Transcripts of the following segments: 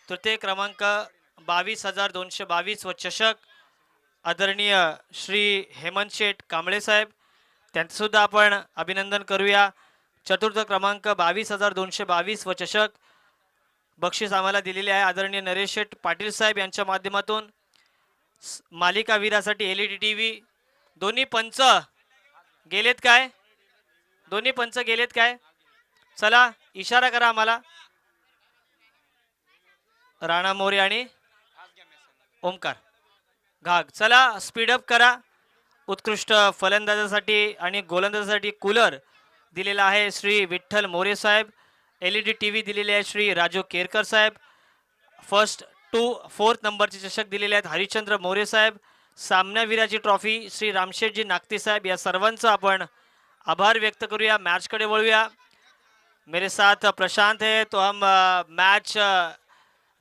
तृतीय क्रमांक 22,222 व चषक आदरणीय श्री हेमंत शेठ कांबळे साहेब, त्यांचं सुद्धा आपण अभिनंदन करूया. चतुर्थ क्रमांक 22,222 व चषक बक्षीस आम्हाला दिलेले आहे आदरणीय नरेश शेठ पाटील साहेब यांच्या माध्यमातून. मालिका वीरासाठी LED टीव्ही. दोन्ही पंच गेलेत काय? दोन्ही पंच गेलेत काय? चला इशारा करा आम्हाला. राणा मोरे आणि ओमकार घाग, चला स्पीडअप करा. उत्कृष्ट फलंदाजासाठी आणि गोलंदाजासाठी कूलर दिलेला आहे श्री विठ्ठल मोरे साहेब. LED टीव्ही दिलेले आहे श्री राजू केरकर साहेब. फर्स्ट टू फोर्थ नंबरचे चषक दिलेले आहेत हरिश्चंद्र मोरे साहेब. सामनावीराची ट्रॉफी श्री रामशेठजी नागती साहेब. या सर्वांचा आपण आभार व्यक्त करूया. मैच कडे वळूया. मेरे साथ प्रशांत है. तो हम मैच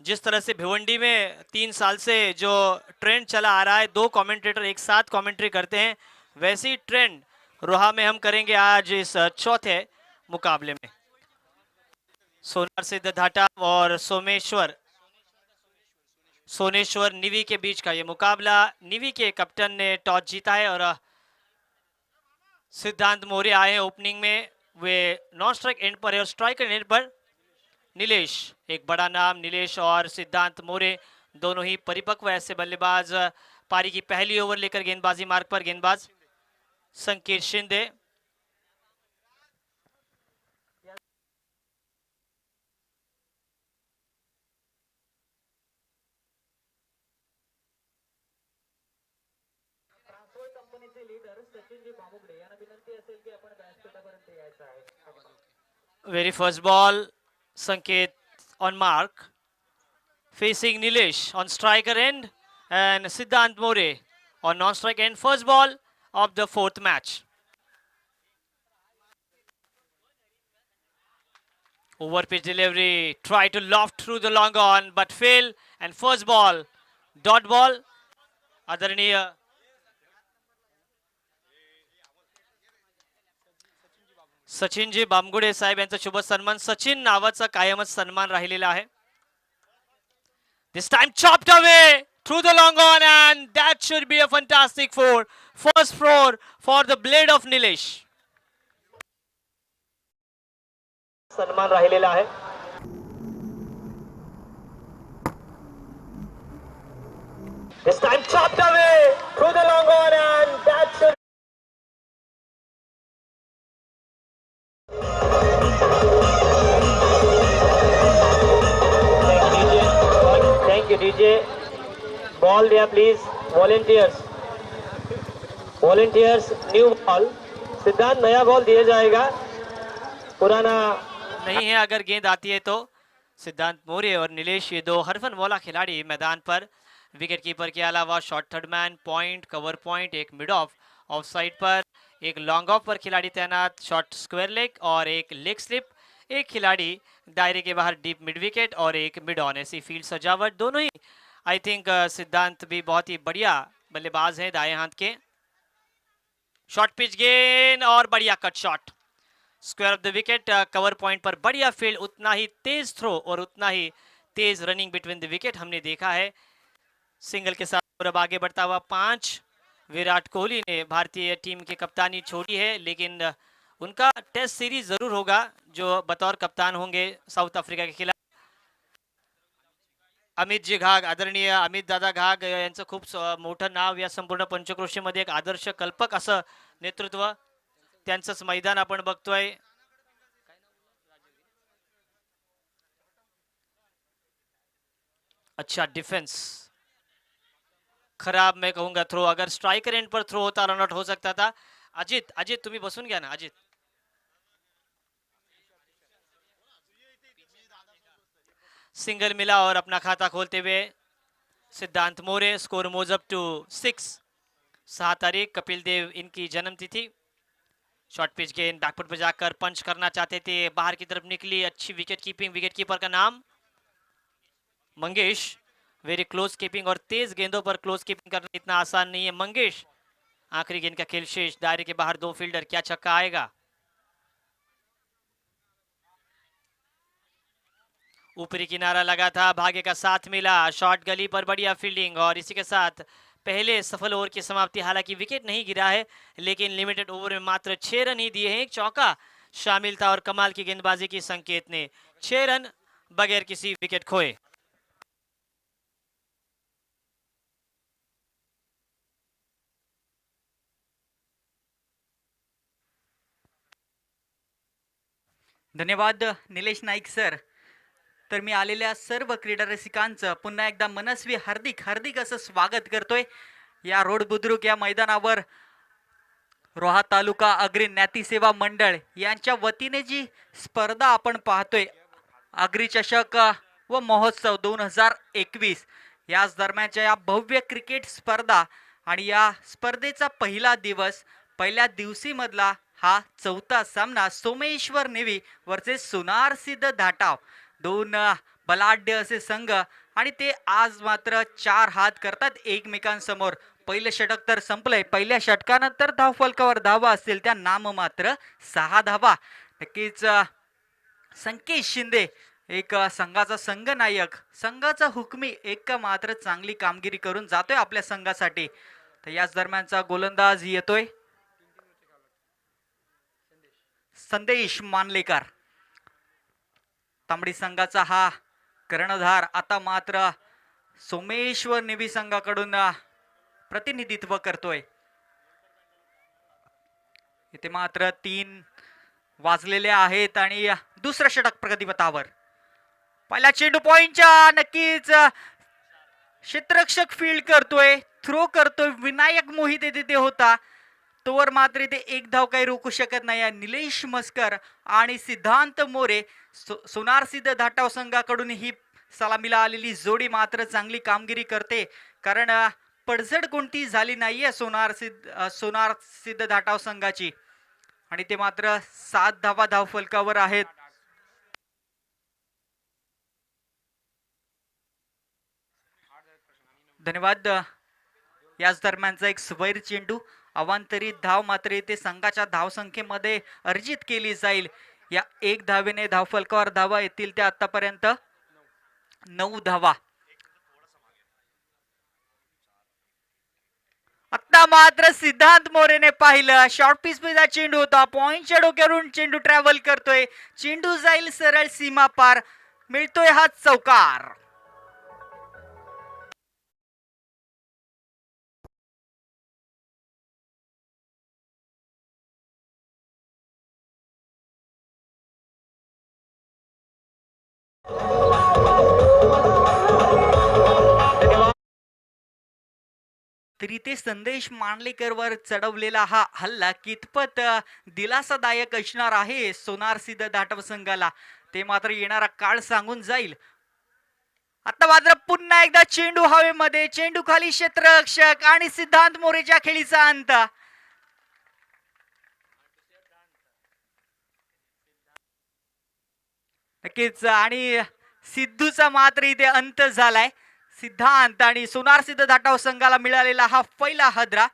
जिस तरह से भिवंडी में 3 साल से जो ट्रेंड चला आ रहा है, 2 कमेंटेटर एक साथ कमेंट्री करते हैं, वैसी ट्रेंड रोहा में हम करेंगे आज इस चौथे मुकाबले में. सोनार सिद्ध धाटा और सोनेश्वर निवी के बीच का ये मुकाबला. निवी के कैप्टन ने टॉस जीता है और सिद्धांत मोरे आए हैं ओपनिंग में. वे नॉन स्ट्राइक एंड पर है और स्ट्राइकर एंड पर नीलेश. एक बड़ा नाम नीलेश और सिद्धांत मोरे दोनों ही परिपक्व ऐसे बल्लेबाज. पारी की पहली ओवर लेकर गेंदबाजी मार्ग पर गेंदबाज संकेत Shinde. Very first ball, Sanket on mark, facing Nilesh on striker end and Siddhant More on non-strike end. First ball of the fourth match. Over pitch delivery, try to loft through the long on but fail, and first ball, dot ball. आदरणीय सचिनजी बामगुडे साहेब यांचा शुभ सन्मान. सचिन नावाचा कायमच सन्मान राहिलेला आहे. This time chopped away through the long on and that should be a fantastic first four for the blade of Nilesh. सन्मान राहिलेला आहे. This time chopped away through the long on and that should DJ. Ball दिया please. Volunteers new ball. Siddhant नया ball दिया जाएगा, पुराना नहीं है. अगर गेंद आती है तो सिद्धांत मोरे और नीलेश ये दो हरफन वाला खिलाड़ी मैदान पर. विकेट कीपर के अलावा short third man, point, cover point, एक मिड ऑफ ऑफ साइड पर, एक लॉन्ग ऑफ पर खिलाड़ी तैनात, शॉर्ट स्क्वायर लेग और एक लेग स्लिप, एक खिलाड़ी दायरे के बाहर डीप मिड विकेट और एक मिड ऑन. ऐसी फील्ड सजावट दोनों ही. आई थिंक सिद्धांत भी बहुत ही बढ़िया बल्लेबाज हैं दाएं हाथ के. शॉर्ट पिच गेंद और बढ़िया cut shot. Square off the wicket. Cover point पर बढ़िया फील्ड. उतना ही तेज थ्रो और उतना ही तेज रनिंग बिटवीन द विकेट हमने देखा है. सिंगल के साथ अब आगे बढ़ता हुआ 5. विराट कोहली ने भारतीय टीम की कप्तानी छोड़ी है, लेकिन उनका टेस्ट सीरीज जरूर होगा जो बतौर कप्तान होंगे साउथ अफ्रीका के खिलाफ. अमित जी घाग, आदरणीय अमित दादा घाग यांचं खूप मोठं नाव या संपूर्ण पंचक्रोशीमध्ये. एक आदर्श कल्पक असं नेतृत्व. त्यांचंच मैदान आपण बघतोय. अच्छा डिफेंस. खराब मैं कहूंगा थ्रो. अगर स्ट्राइकर एंड पर थ्रो होता रन आउट हो सकता था. अजित तुम्ही बसून घ्या ना. अजित सिंगल मिला और अपना खाता खोलते हुए Siddhant More. Score moves up to 6. 6 तारीख कपिल देव इनकी जन्मतिथि. शॉर्ट पिच गेंद बैकफुट पर जाकर पंच करना चाहते थे, बाहर की तरफ निकली. अच्छी विकेट कीपिंग. विकेट कीपर का नाम मंगेश. वेरी क्लोज कीपिंग और तेज गेंदों पर क्लोज कीपिंग करना इतना आसान नहीं है. मंगेश. आखिरी गेंद का खेल शेष. दायरे के बाहर 2 फील्डर. क्या छक्का आएगा? ऊपरी किनारा लगा था, भाग्य का साथ मिला, शॉर्ट गली पर बढ़िया फील्डिंग और इसी के साथ पहले सफल ओवर की समाप्ति। हालांकि विकेट नहीं गिरा है लेकिन लिमिटेड ओवर में मात्र 6 रन ही दिए हैं। एक चौका शामिल था और कमाल की गेंदबाजी की संकेत ने 6 रन बगैर किसी विकेट खोए। धन्यवाद निलेश नाईक सर. तर मी आलेल्या सर्व क्रीडा रसिकांचं पुन्हा एकदा मनस्वी हार्दिक हार्दिक असं स्वागत करतोय या रोड बुद्रुक या मैदानावर. रोहा तालुका अग्री ज्ञाती सेवा मंडळ यांच्या वतीने जी स्पर्धा आपण पाहतोय, अग्री चषक व महोत्सव 2021, याच दरम्यानच्या या भव्य क्रिकेट स्पर्धा आणि या स्पर्धेचा पहिला दिवस, पहिल्या दिवशी मधला हा चौथा सामना सोमेश्वर नेवी वर्सेस सोनार सिद्ध धाटाव, दोन बलाढ्य असे संघ आणि ते आज मात्र 4 हात करतात एकमेकांसमोर. पहिलं षटक तर संपलंय. पहिल्या षटकानंतर धावफलकावर धावा असतील त्या नाम मात्र 6 धावा. नक्कीच संकेत शिंदे एक संघाचा संघनायक, संघाचा हुकमी एक मात्र चांगली कामगिरी करून जातोय आपल्या संघासाठी. तर याच दरम्यानचा गोलंदाज येतोय संदेश मानलेकर. तांबडी संघाचा हा कर्णधार आता मात्र सोमेश्वर नेवी संघाकडून प्रतिनिधित्व करतोय. इथे मात्र 3 वाजलेले आहेत आणि दुसरं षटक प्रगतीपथावर. पहिला चेंडू पॉइंटच्या, नक्कीच क्षेत्ररक्षक फील्ड करतोय, थ्रो करतोय. विनायक मोहिते तिथे होता, तोवर मात्र ते एक धाव काही रोखू शकत नाही. निलेश मस्कर आणि सिद्धांत मोरे सोनार सिद्ध धाटाव संघाकडून ही सलामीला आलेली जोडी मात्र चांगली कामगिरी करते, कारण पडझड कोणती झाली नाहीये सोनार सिद्ध धाटाव संघाची आणि ते मात्र 7 धावा धावफलकावर आहेत. धन्यवाद. याच दरम्यानचा एक स्वैर चेंडू, अवांतरित धाव मात्र इथे संघाच्या धावसंख्येमध्ये अर्जित केली जाईल. या 1 धावेने धावफलकावर धावा येतील त्या आतापर्यंत 9 धावा. आता मात्र सिद्धांत मोरेने पाहिलं, शॉर्ट पिच चा चेंडू होता, पॉइंटच्या डोक्यावरून चेंडू ट्रॅव्हल करतोय, चेंडू जाईल सरळ सीमा पार, मिळतोय हा चौकार. तरी ते संदेश मानलेकर वर चढवलेला हा हल्ला कितपत दिलासादायक असणार आहे सोनार सिद्ध धाटव संघाला, ते मात्र येणारा काळ सांगून जाईल. आता मात्र पुन्हा एकदा चेंडू हवेमध्ये, चेंडू खाली क्षेत्ररक्षक आणि सिद्धांत मोरेच्या खेळीचा अंत. नक्कीच, आणि सिद्धूचा मात्र इथे अंत झालाय. सिद्धांत आणि सोनार सिद्ध धाटाव संघाला मिळालेला हा पहिला हदरा.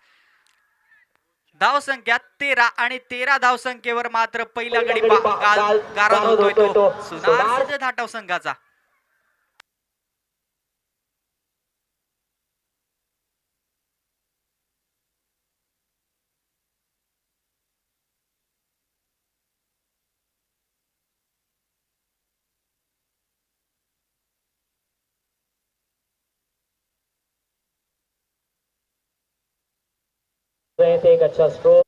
धावसंख्या 13 आणि 13 धावसंख्येवर मात्र पहिला गडी गारद होतोय तो सोनार सिद्ध धाटाव संघाचा. एक अच्छा स्ट्रोक.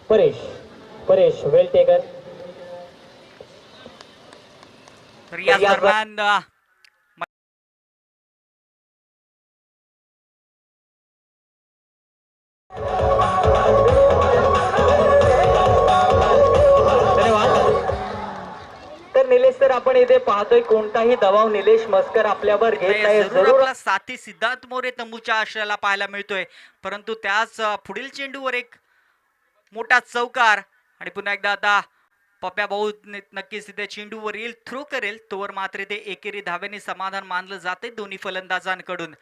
परेश वेल टेकन. तर या दरम्यान निलेश सर, आपण इथे पाहतोय कोणताही दबाव निलेश मस्कर आपल्यावर घेत नाही. जरूर आपला साथी सिद्धांत मोरे तंबूच्या आश्रयाला पाहायला मिळतोय, परंतु त्याच पुढील चेंडूवर एक मोठा चौकार आणि पुन्हा एकदा आता पप्प्या भाऊ नक्कीच तिथे चेंडूवर येईल, थ्रो करेल, तोवर मात्र ते एकेरी धावेने समाधान मानलं जाते दोन्ही फलंदाजांकडून.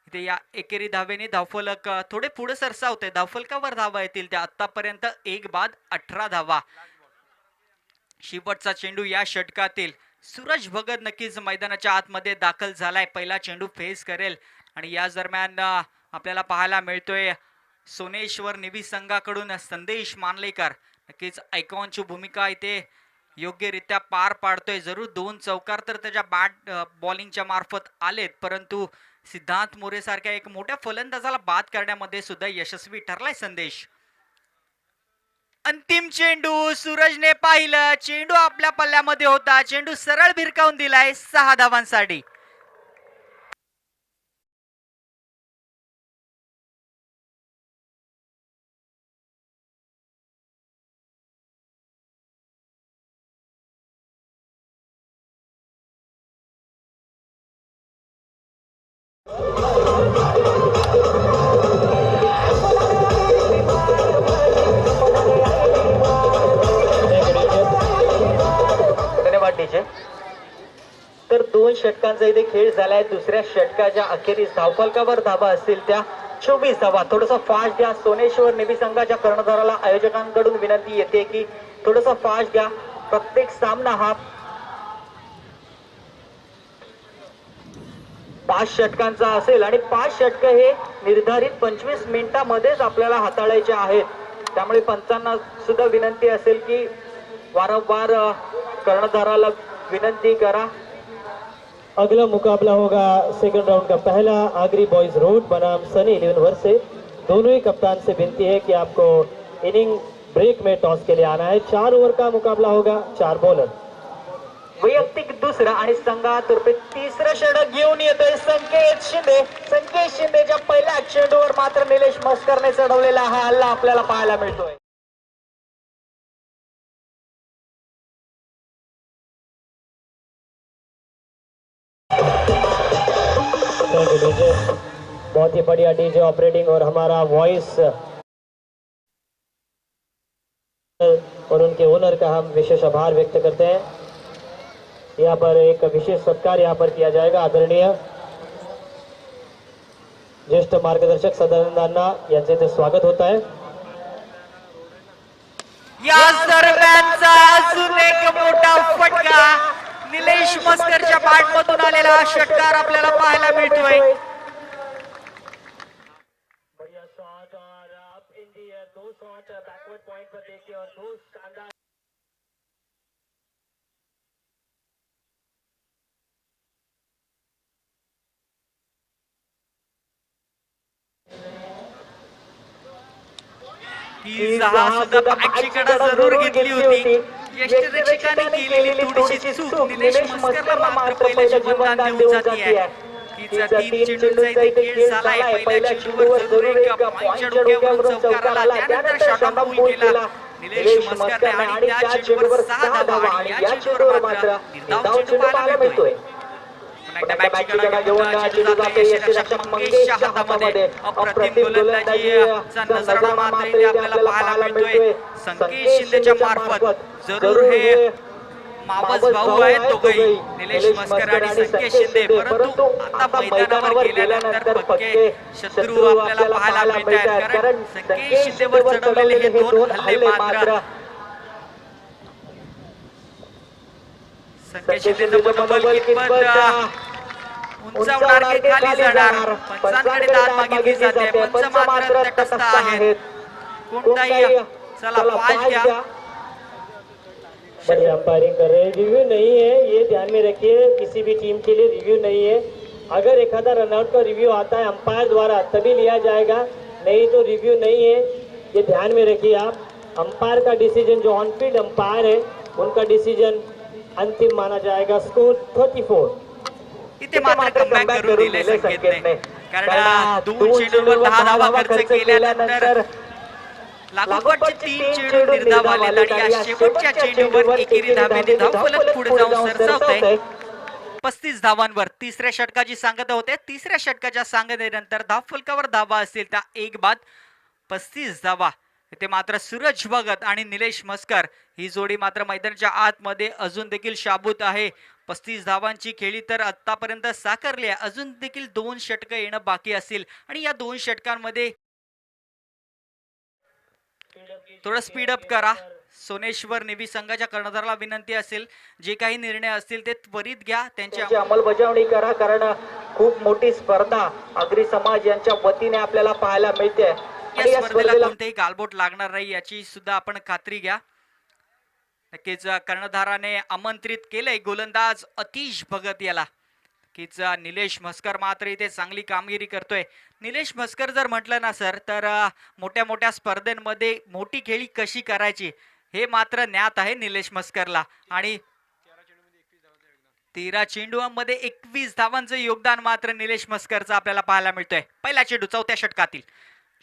इथे या एकेरी धावेने धावफलक थोडे पुढे सरसावते. धावफलकावर धावा येतील त्या. आतापर्यंत 1 बाद 18 धावा. शेवटचा चेंडू या षटकातील. सूरज भगत नक्कीच मैदानाच्या आतमध्ये दाखल झालाय. पहिला चेंडू फेस करेल आणि या दरम्यान आपल्याला पाहायला मिळतोय सोनेश्वर निवी संघाकडून संदेश मानलेकर नक्कीच आयकॉनची भूमिका इथे योग्यरित्या पार पाडतोय. जरूर 2 चौकार तर त्याच्या बॅट बॉलिंगच्या मार्फत आलेत, परंतु सिद्धांत मोरे सारख्या एक मोठ्या फलंदाजाला बाद करण्यामध्ये सुद्धा यशस्वी ठरलाय संदेश. अंतिम चेंडू सूरजने पाहिलं. चेंडू आपल्या पल्ल्यामध्ये होता. चेंडू सरळ भिरकावून दिलाय 6 धावांसाठी. तर 2 षटकांचा इथे खेळ झालाय. दुसऱ्या षटकाच्या अखेरीस धावफलकावर धावा असतील त्या 24 धावा. थोडंसं फास्ट द्या. सोनेश्वर निवी संघाच्या कर्णधाराला आयोजकांकडून विनंती येते की थोडंसं फास्ट द्या. प्रत्येक सामना हा 5 षटकांचा असेल आणि 5 षटक हे निर्धारित 25 मिनिटांमध्येच आपल्याला हाताळायचे आहेत. त्यामुळे पंचांना सुद्धा विनंती असेल की वारंवार कर्णधाराला विनंती करा. अगला मुकाबला होगा सेकंड राउंड का पहला आगरी बॉयज रोड बनाम सनी 11 वर्ष से. दोनों ही कप्तान से विनती है कि आपको इनिंग ब्रेक में टॉस के लिए आना है. 4 ओव्हर का मुकाबला होगा. 4 बॉलर. वैयक्तिक दुसरा आणि संघातर्फे तिसरं षटक घेऊन येतोय संकेत शिंदे. संकेत शिंदेच्या पहिल्या चेंडूवर मात्र निलेश मस्करने चढवलेला हा हल्ला आपल्याला पाहायला मिळतोय. डीजे बहुत ही बढ़िया डीजे ऑपरेटिंग और हमारा वॉइस और उनके ओनर का हम विशेष आभार व्यक्त करते हैं. यहाँ पर एक विशेष सत्कार यहाँ पर किया जाएगा. आदरणीय ज्येष्ठ मार्गदर्शक सदानंदांना यांचे इथे स्वागत होत आहे. या दरम्यानचा अजून एक मोठा फटका. निलेश मस्करच्या बॅटमधून आलेला षटकार आपल्याला पाहायला मिळतोय. बढ़िया शॉट और up in the air. 2 shot backward point पर देखिए और 2 शानदार ही सहा सुद्धा बॅटची कडा जरूर घेतली होती. यष्टिरक्षकाने केलेली थोडीशी चूक निलेश मस्करला मात्र पहिलं जीवनदान देऊन जातीये. तिचा 3 चेंडूंचा इथे खेळ झालाय. पहिल्या चेंडूवर जरूर एक पॉइंटच्या डोक्यावरून चौकार आला. त्यानंतर शॉट पूल केला निलेश मस्करने आणि त्या चेंडूवर 6 धावा आणि या चेंडूवर मात्र निर्धाव चेंडू पाहायला मिळतोय. बॅटची कडा घेऊन चेंडू जाते यष्टिरक्षक मंगेशच्या हातामध्ये. अप्रतिम गोलंदाजीचा नजराणा मात्र इथे आपल्याला पाहायला मिळतोय संकेत शिंदेच्या मार्फत. जरूर हे मावस भाऊ आहेत दोघेही निलेश मस्कर आणि संकेत शिंदे, परंतु आता मैदानावर गेल्यानंतर पक्के शत्रू आपल्याला पाहायला मिळत आहेत. कारण संकेत शिंदेवर चढवलेले हे 2 हल्ले मात्र संकेत शिंदेचं मनोबल कितपत उंचावणार की खाली जाणार. पंचांकडे दाद मागितली जाते. पंच मात्र तटस्थ आहेत. कोणताही चला पाच घ्या. बड़ी अंपायरिंग कर रहे हैं. रिव्यू नहीं है, ये ध्यान में रखिए. किसी भी टीम के लिए रिव्यू नहीं है. अगर एक आधा रनआउट का रिव्यू आता है अंपायर द्वारा तभी लिया जाएगा, नहीं तो रिव्यू नहीं है. ये ध्यान में रखिए आप. अंपायर का डिसीजन जो ऑन फील्ड अंपायर है उनका डिसीजन अंतिम माना जाएगा. स्कोर 34. इथे मात्र कमबॅक करून दिले संकेतने. कारण 2 चेंडूंवर 10 धावा खर्च केल्यानंतर लागोपाठचे 3 चेंडू निर्धाव आले आणि या शेवटच्या चेंडूवर एकेरी धावेने धावफलक पुढे जाऊन सरसावतंय 35 धावांवर. तिसऱ्या षटकाची सांगता होते. तिसऱ्या षटकाच्या सांगतेनंतर धावफलकावर धावा असतील त्या 1 बाद 35 धावा. इथे मात्र सूरज भगत आणि निलेश मस्कर ही जोडी मात्र मैदानाच्या आतमध्ये अजून देखील शाबूत आहे. 35 धावांची खेळी तर आतापर्यंत साकारली आहे. अजून देखील 2 षटकं येणं बाकी असेल आणि या 2 षटकांमध्ये थोडं स्पीडअप करा. सोनेश्वर नेव्ही संघाच्या कर्णधाराला विनंती असेल, जे काही निर्णय असतील ते त्वरित घ्या, त्यांची अंमलबजावणी करा, कारण खूप मोठी स्पर्धा अग्री समाज यांच्या वतीने आपल्याला पाहायला मिळते. या स्पर्धेला कोणतेही गालबोट लागणार नाही याची सुद्धा आपण खात्री घ्या. नक्कीच कर्णधाराने आमंत्रित केलंय गोलंदाज अतिश भगत याला. नक्कीच निलेश म्हस्कर मात्र इथे चांगली कामगिरी करतोय. निलेश म्हस्कर जर म्हटलं ना सर, तर मोठ्या मोठ्या स्पर्धेमध्ये मोठी खेळी कशी करायची हे मात्र ज्ञात आहे निलेश म्हस्करला. आणि 13 चेंडूमध्ये 21 धावांचं योगदान मात्र निलेश म्हस्करचं आपल्याला पाहायला मिळतंय. पहिला चेंडू चौथ्या षटकातील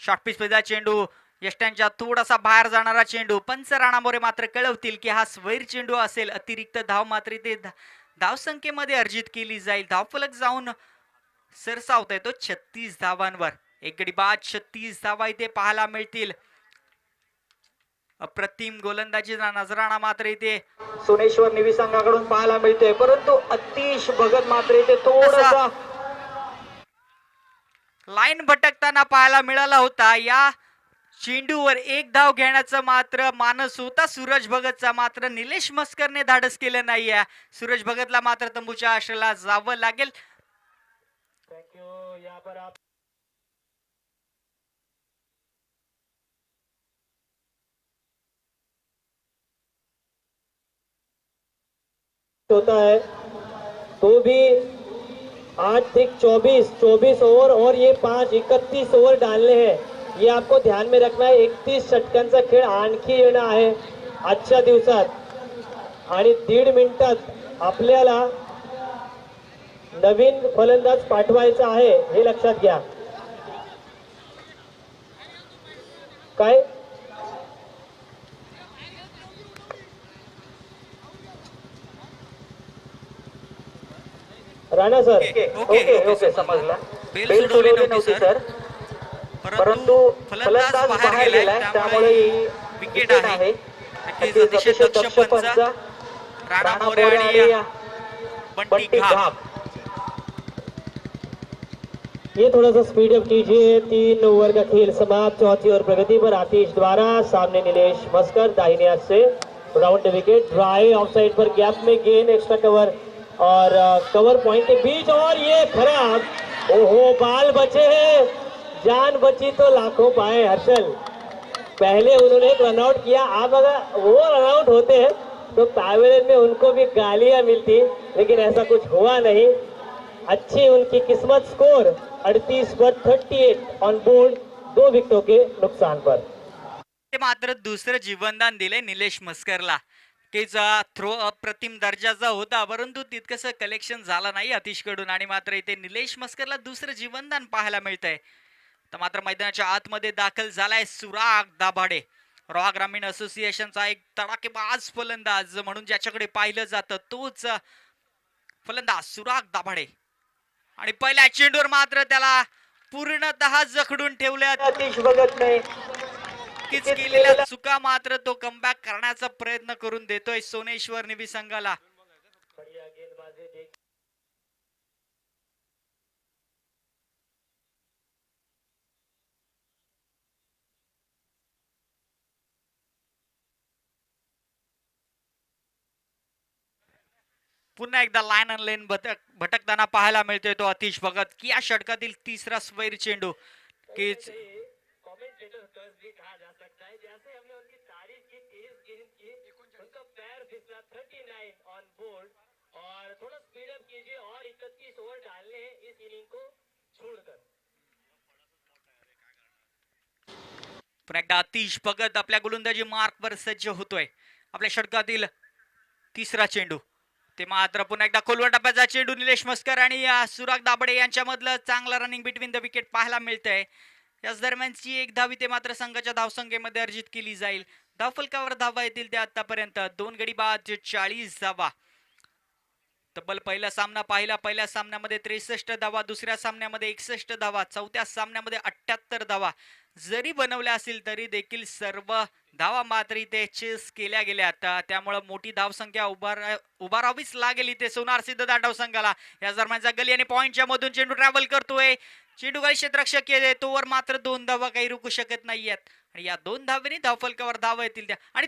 शॉर्ट पिच पहिला चेंडू, यष्ट्यांच्या थोडासा बाहेर जाणारा चेंडू. पंच राणा मोरे मात्र कळवतील की हा स्वैर चेंडू असेल. अतिरिक्त धाव मात्र इथे धावसंख्येमध्ये अर्जित केली जाईल. धावफलक जाऊन सरसावता येतो 36 धावांवर. एक गडी बाद 36 धावा इथे पाहायला मिळतील. अप्रतिम गोलंदाजी नजराणा मात्र इथे सोनेश्वर नेव्ही संघाकडून पाहायला मिळतोय, परंतु अतिश भगत मात्र इथे थोडासा लाईन भटकताना पाहायला मिळाला होता. या चेंडूवर एक धाव घेण्याचा मात्र मानस होता सूरज भगतचा, मात्र निलेश म्हस्करने धाडस केलं नाहीये. सूरज भगतला मात्र तंबूच्या आश्रयाला जावं लागेल. होता है तो भी 8-24 ओव्हर और ये 31 ओव्हर डालने हैं. ये आपको ध्यान में रखना है. 31 षटकांचा खेळ आणखी येणार आहे आजच्या दिवसात आणि 1.5 मिनिटात आपल्याला नवीन फलंदाज पाठवायचा आहे, हे लक्षात घ्या. काय राणा सर? ओके समजला. बेल सोडवली नव्हती सर, परंतु फलंदाज बाहेर गेलाय, त्यामुळे विकेट आहे. अतिशय दक्ष पंच राणा मोरे आणि बंटी घाप. ये थोड़ा सा स्पीड अप कीजिए. 3 ओवर का खेल समाप्त. चौथी ओवर प्रगति पर आतिश द्वारा, सामने निलेश म्हस्कर दाहिने हाथ से round wicket. Drive off side पर गैप में गेंद, एक्स्ट्रा कवर और कवर पॉइंट के बीच, और ये खराब. ओहो, बाल बचे हैं, जान बची तो लाखों पाए. हर्षल, पहले उन्होंने एक रनआउट किया, आप अगर वो रनआउट होते हैं तो पैवेलियन में उनको भी गालियां मिलती, लेकिन ऐसा कुछ हुआ नहीं. अच्छी उनकी किस्मत. स्कोर 38 पर 38 ऑन बोर्ड, 2 विकेटों के नुकसान पर. मात्र दुसरं जीवनदान दिले निलेश म्हस्करला. थ्रो अप्रतिम दर्जाचा होता, परंतु तितकंसं कलेक्शन झालं नाही अतिशकडून आणि मात्र इथे निलेश म्हस्करला दुसरं जीवनदान पाहायला मिळतंय. तर मात्र मैदानाच्या आतमध्ये दाखल झालाय सुराग दाभाडे. रॉ ग्रामीण असोसिएशनचा एक तडाखेबाज फलंदाज म्हणून ज्याच्याकडे पाहिलं जातं तोच फलंदाज सुराग दाभाडे. आणि पहिल्या चेंडूवर मात्र त्याला पूर्णतः जखडून ठेवले. अतिश भगत नाही केलेल्या चुका मात्र तो कमबॅक करण्याचा प्रयत्न करून देतोय सोनेश्वर नेव्ही संघाला. पुन्हा एकदा लाईन अन लेन भटकताना पाहायला मिळतोय तो अतिश भगत की या षटकातील तिसरा स्वैर चेंडू की पुन्हा एकदा अतिश भगत आपल्या गोलंदाजी मार्कवर सज्ज होतोय. आपल्या षटकातील तिसरा चेंडू ते मात्र पुन्हा एकदा खोलवर टप्प्याचा चेंडू. निलेश म्हस्कर आणि सुराग दाभाडे यांच्यामधलं चांगलं रनिंग बिटवीन द विकेट पाहायला मिळतंय. याच दरम्यानची एक धाव इथे मात्र संघाच्या धावसंख्येमध्ये अर्जित केली जाईल. धावफलकावर धावा येतील त्या आतापर्यंत 2 गडी बाद 40 धावा. तब्बल पहिला सामना पाहिला. पहिल्या सामन्यामध्ये 63 धावा, दुसऱ्या सामन्यामध्ये 61 धावा, चौथ्या सामन्यामध्ये 78 धावा जरी बनवल्या असतील तरी देखील सर्व धावा मात्र इथे चेस केल्या गेल्या. त्यामुळे मोठी धावसंख्या उभारावीच लागेल इथे सोनार सिद्धदा धावसंघाला. या दरम्यानचा गली आणि पॉइंटच्या मधून चेंडू ट्रॅव्हल करतोय. चेंडू काही क्षेत्ररक्षक केले तोवर मात्र 2 धावा काही रोखू शकत नाहीयेत आणि या 2 धावेने धावफलकावर धावा येतील त्या. आणि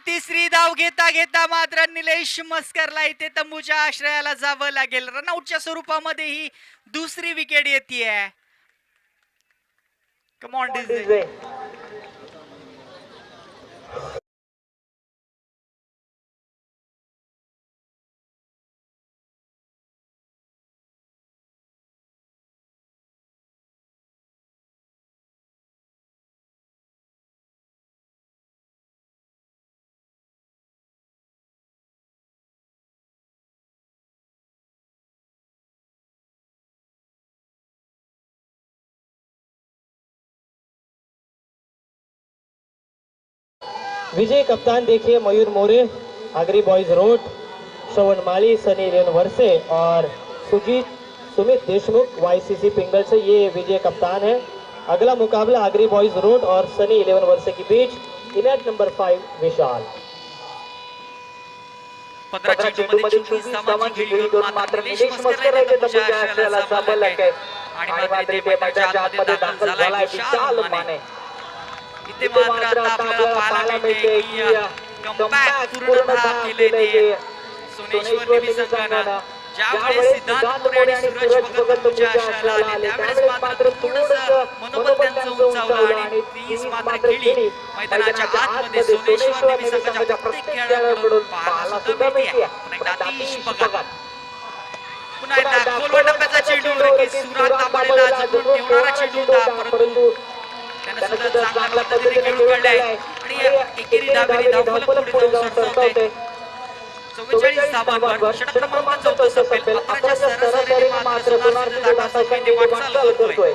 तिसरी धाव घेता घेता मात्र निलेश मस्करला इथे तंबूच्या आश्रयाला जावं लागेल. रनआउटच्या स्वरूपामध्ये ही दुसरी विकेट येते. Come on DJ. विजय कप्तान देखिए मयूर मोरे, आगरी बॉयज रोड, श्रवण माली, सनी इलेवन वर्से और सुमित देशमुख YCC पिंगल से ये विजय कप्तान है. अगला मुकाबला आगरी बॉयज रोड और सनी इलेवन वर्से के बीच. इवेंट नंबर 5 विशाल. 15 चेंडूमध्ये 24 धावांची खेळी करून मात्र निलेश मस्कर येथे तंबूच्या आश्रयाला जावं लागेल आणि मात्र इथे मैदानाच्या आतमध्ये दाखल झालाय विशाल माने. इथे मात्र आता आपल्याला पाहायला मिळते की कमबॅक पूर्णतः केले ते सोनेश्वर संघानं. ज्यावेळेस सिद्धांत मोरे आणि सूरज भगत तुमच्या आश्रयाला आले त्यावेळेस मात्र थोडंसं मनोबल त्यांचं उंचावलं आणि 30 मात्र खेळी मैदानाच्या आतमध्ये सोनेश्वर संघाच्या प्रत्येक खेळाडूकडून पाहायला सुद्धा मिळते. आतिश भगत पुन्हा एकदा खोलवर टप्प्याचा चेंडू सुरात दाबाडेला जपून ठेवणारा चेंडू होता परंतु त्याने सुद्धा चांगल्या पद्धतीने खेळून काढलाय आणि एकेरी धावेने धावफलक पुढे जाऊन सरसावते. 44 धावांवर षटक क्रमांक 14 सपेल. 11च्या सरासरीने मात्र सोनार सिद्धदा संघाने वाटचाल करतोय.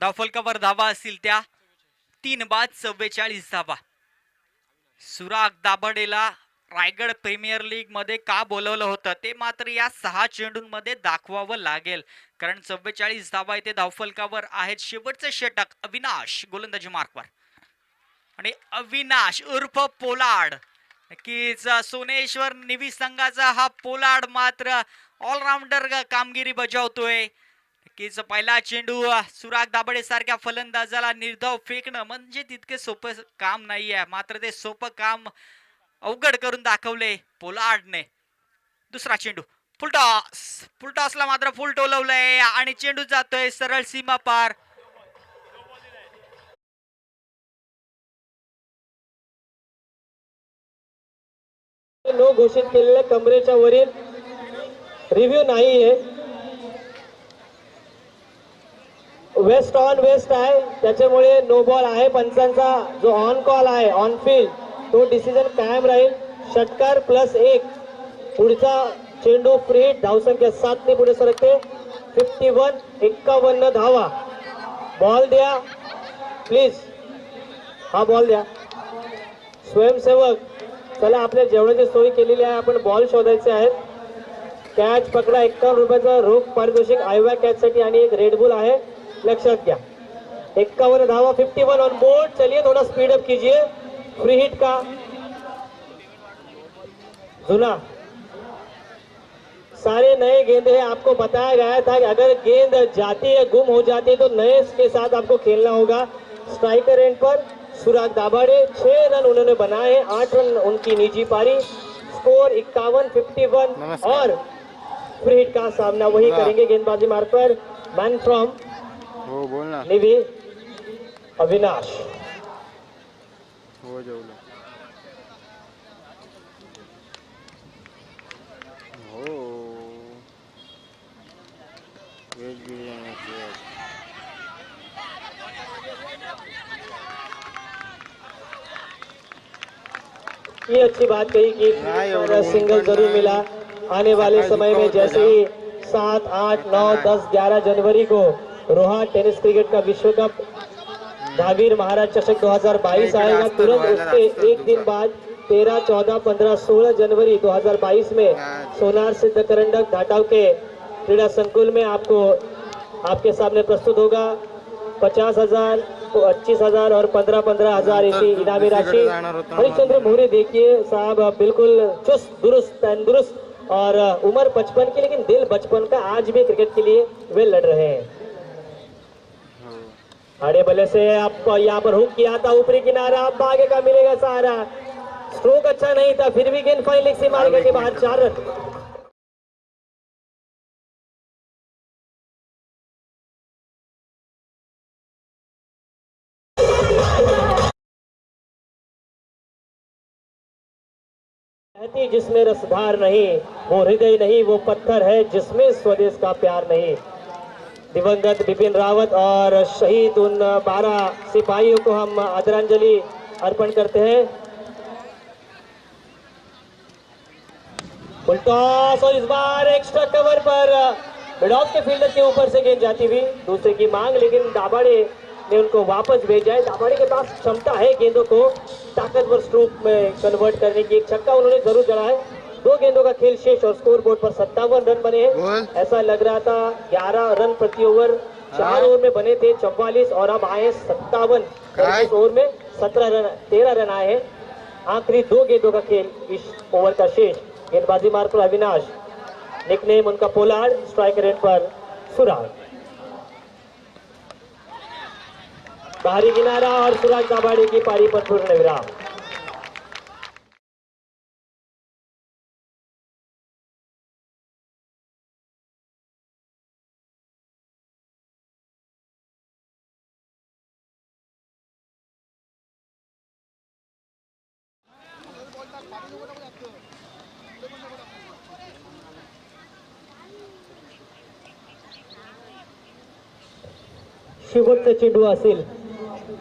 धावफलकावर धावा असतील त्या 3 बाद 44 धावा. सुराग दाभाडेला रायगड प्रीमियर लीग मध्ये का बोलवलं होतं ते मात्र या 6 चेंडूंमध्ये दाखवावं लागेल कारण 44 धावा इथे धावफलकावर आहेत. शेवटचं षटक अविनाश गोलंदाजी मार्कवर आणि अविनाश उर्फ पोलार्ड. नक्कीच सोनेश्वर निवी संघाचा हा पोलार्ड मात्र ऑलराऊंडर कामगिरी बजावतोय. नक्कीच पहिला चेंडू सुराग दाभाडे सारख्या फलंदाजाला निर्धाव फेकणं म्हणजे तितके सोपं काम नाहीये मात्र ते सोपं काम अवघड करून दाखवले पोलार्डने. दुसरा चेंडू फुलटॉसला मात्र फुल टोलवलंय आणि चेंडू जातोय सरळ सीमा पार. नो घोषित केलेल्या कमरेच्या वरील रिव्ह्यू नाहीये. वेस्ट ऑन वेस्ट आहे त्याच्यामुळे नो बॉल आहे. पंचांचा जो ऑन कॉल आहे ऑन फील्ड तो डिसिजन कायम राहील. षटकार +1. पुढचा चेंडू फ्री हिट. धावसंख्या 7 ने पुढे सरकते. 51 धावा. बॉल द्या प्लीज. हा बॉल द्या. स्वयंसेवक चला आपल्या जेवणाची सोय केलेली आहे. आपण बॉल शोधायचे आहेत. कॅच पकडा. 51 रुपयाचा रोख पारितोषिक आयवा कॅच साठी आणि एक रेडबुल आहे लक्षात घ्या. 51 धावा. 51 ऑन बोर्ड. चलिए थोड़ा स्पीड अप कीजिए. फ्री हिट का सुना. सारे नए गेंद है. आपको बताया गया था कि अगर गेंद जाती है गुम हो जाती है तो नए के साथ आपको खेलना होगा. स्ट्राइकर एंड पर सुराग दाभाडे 6 रन उन्होंने बनाए हैं. 8 रन उनकी निजी पारी. स्कोर 51 और फ्री हिट का सामना वही करेंगे गेंदबाजी मार्ग पर. मैन फ्रॉम हो बोल ना. निवी अविनाश. हो जेवलो. हो व्हेज बिर्याणी. ये अच्छी बात कही कि नहीं, एवढं सिंगल ऊन पण जरूर नाही. मिला. आने वाले सकाळी समय में धुकं जैसे होतं ही 7, 8, 9, 10, 11 जनवरी को रोहा टेनिस क्रिकेट का विश्व कप महावीर महाराज चषक 2022 इकडे आएगा. असतं तुरंत रोहायला उसके असतं एक दिन दुकान. बाद 13, 14, 15, 16 जनवरी 2022 में नाही. सोनार सिद्ध करंडक घाटाव के क्रीडा संकुल में आपको आपके सामने प्रस्तुत होगा. 50,000, 25,000 और 15,000 नंतर ऐसी तू इनामी दुसरीकडे राशि. जाणार होता. हरिश्चंद्र मोरे देखिए साहब बिल्कुल चुस्त दुरुस्त तंदुरुस्त और उम्र 55 की लेकिन दिल बचपन का. आज भी क्रिकेट के लिए वे लड़ रहे हैं. हो आड़े बल्ले से आप यहाँ पर हुक किया था ऊपरी किनारा. अब आगे का मिलेगा सहारा. स्ट्रोक अच्छा नहीं था फिर भी गेंद फाइन लेग से मार के बाहर 4 रन. कहती जिसमें रसधार नहीं वो हृदय नहीं वो पत्थर है जिसमें स्वदेश का प्यार नहीं. दिवंगत बिपिन रावत और शहीद उन 12 सिपाहियों को हम आदरांजलि अर्पण करते हैं. फुल टॉस और इस बार एक्स्ट्रा कवर पर मिड ऑफ के फील्डर के ऊपर से गेंद जाती हुई दूसरे की मांग, लेकिन दाभाड़े ने उनको वापस भेजा है. दाभाड़े के पास क्षमता है गेंदों को ताकतवर स्ट्रोक में कन्वर्ट करने की. एक छक्का उन्होंने जरूर जड़ा है. 2 गेंदों का खेल शेष और स्कोर बोर्ड पर 57 रन बने हैं. बोल. ऐसा लग रहा था 11 रन प्रति ओवर 4 ओवर में बने थे 44 और अब आए 57. काय? इस ओवर में 13 रन आए हैं. आखिरी 2 गेंदों का खेल इस ओवर का शेष. गेंदबाजी मार्ग पर अविनाश, निकनेम उनका पोलार्ड, स्ट्राइक रेट पर सुराग. बाहरी किनारा और सुराग दाभाड़े की पारी पर पूर्ण विराम. शेवटचा चेंडू असेल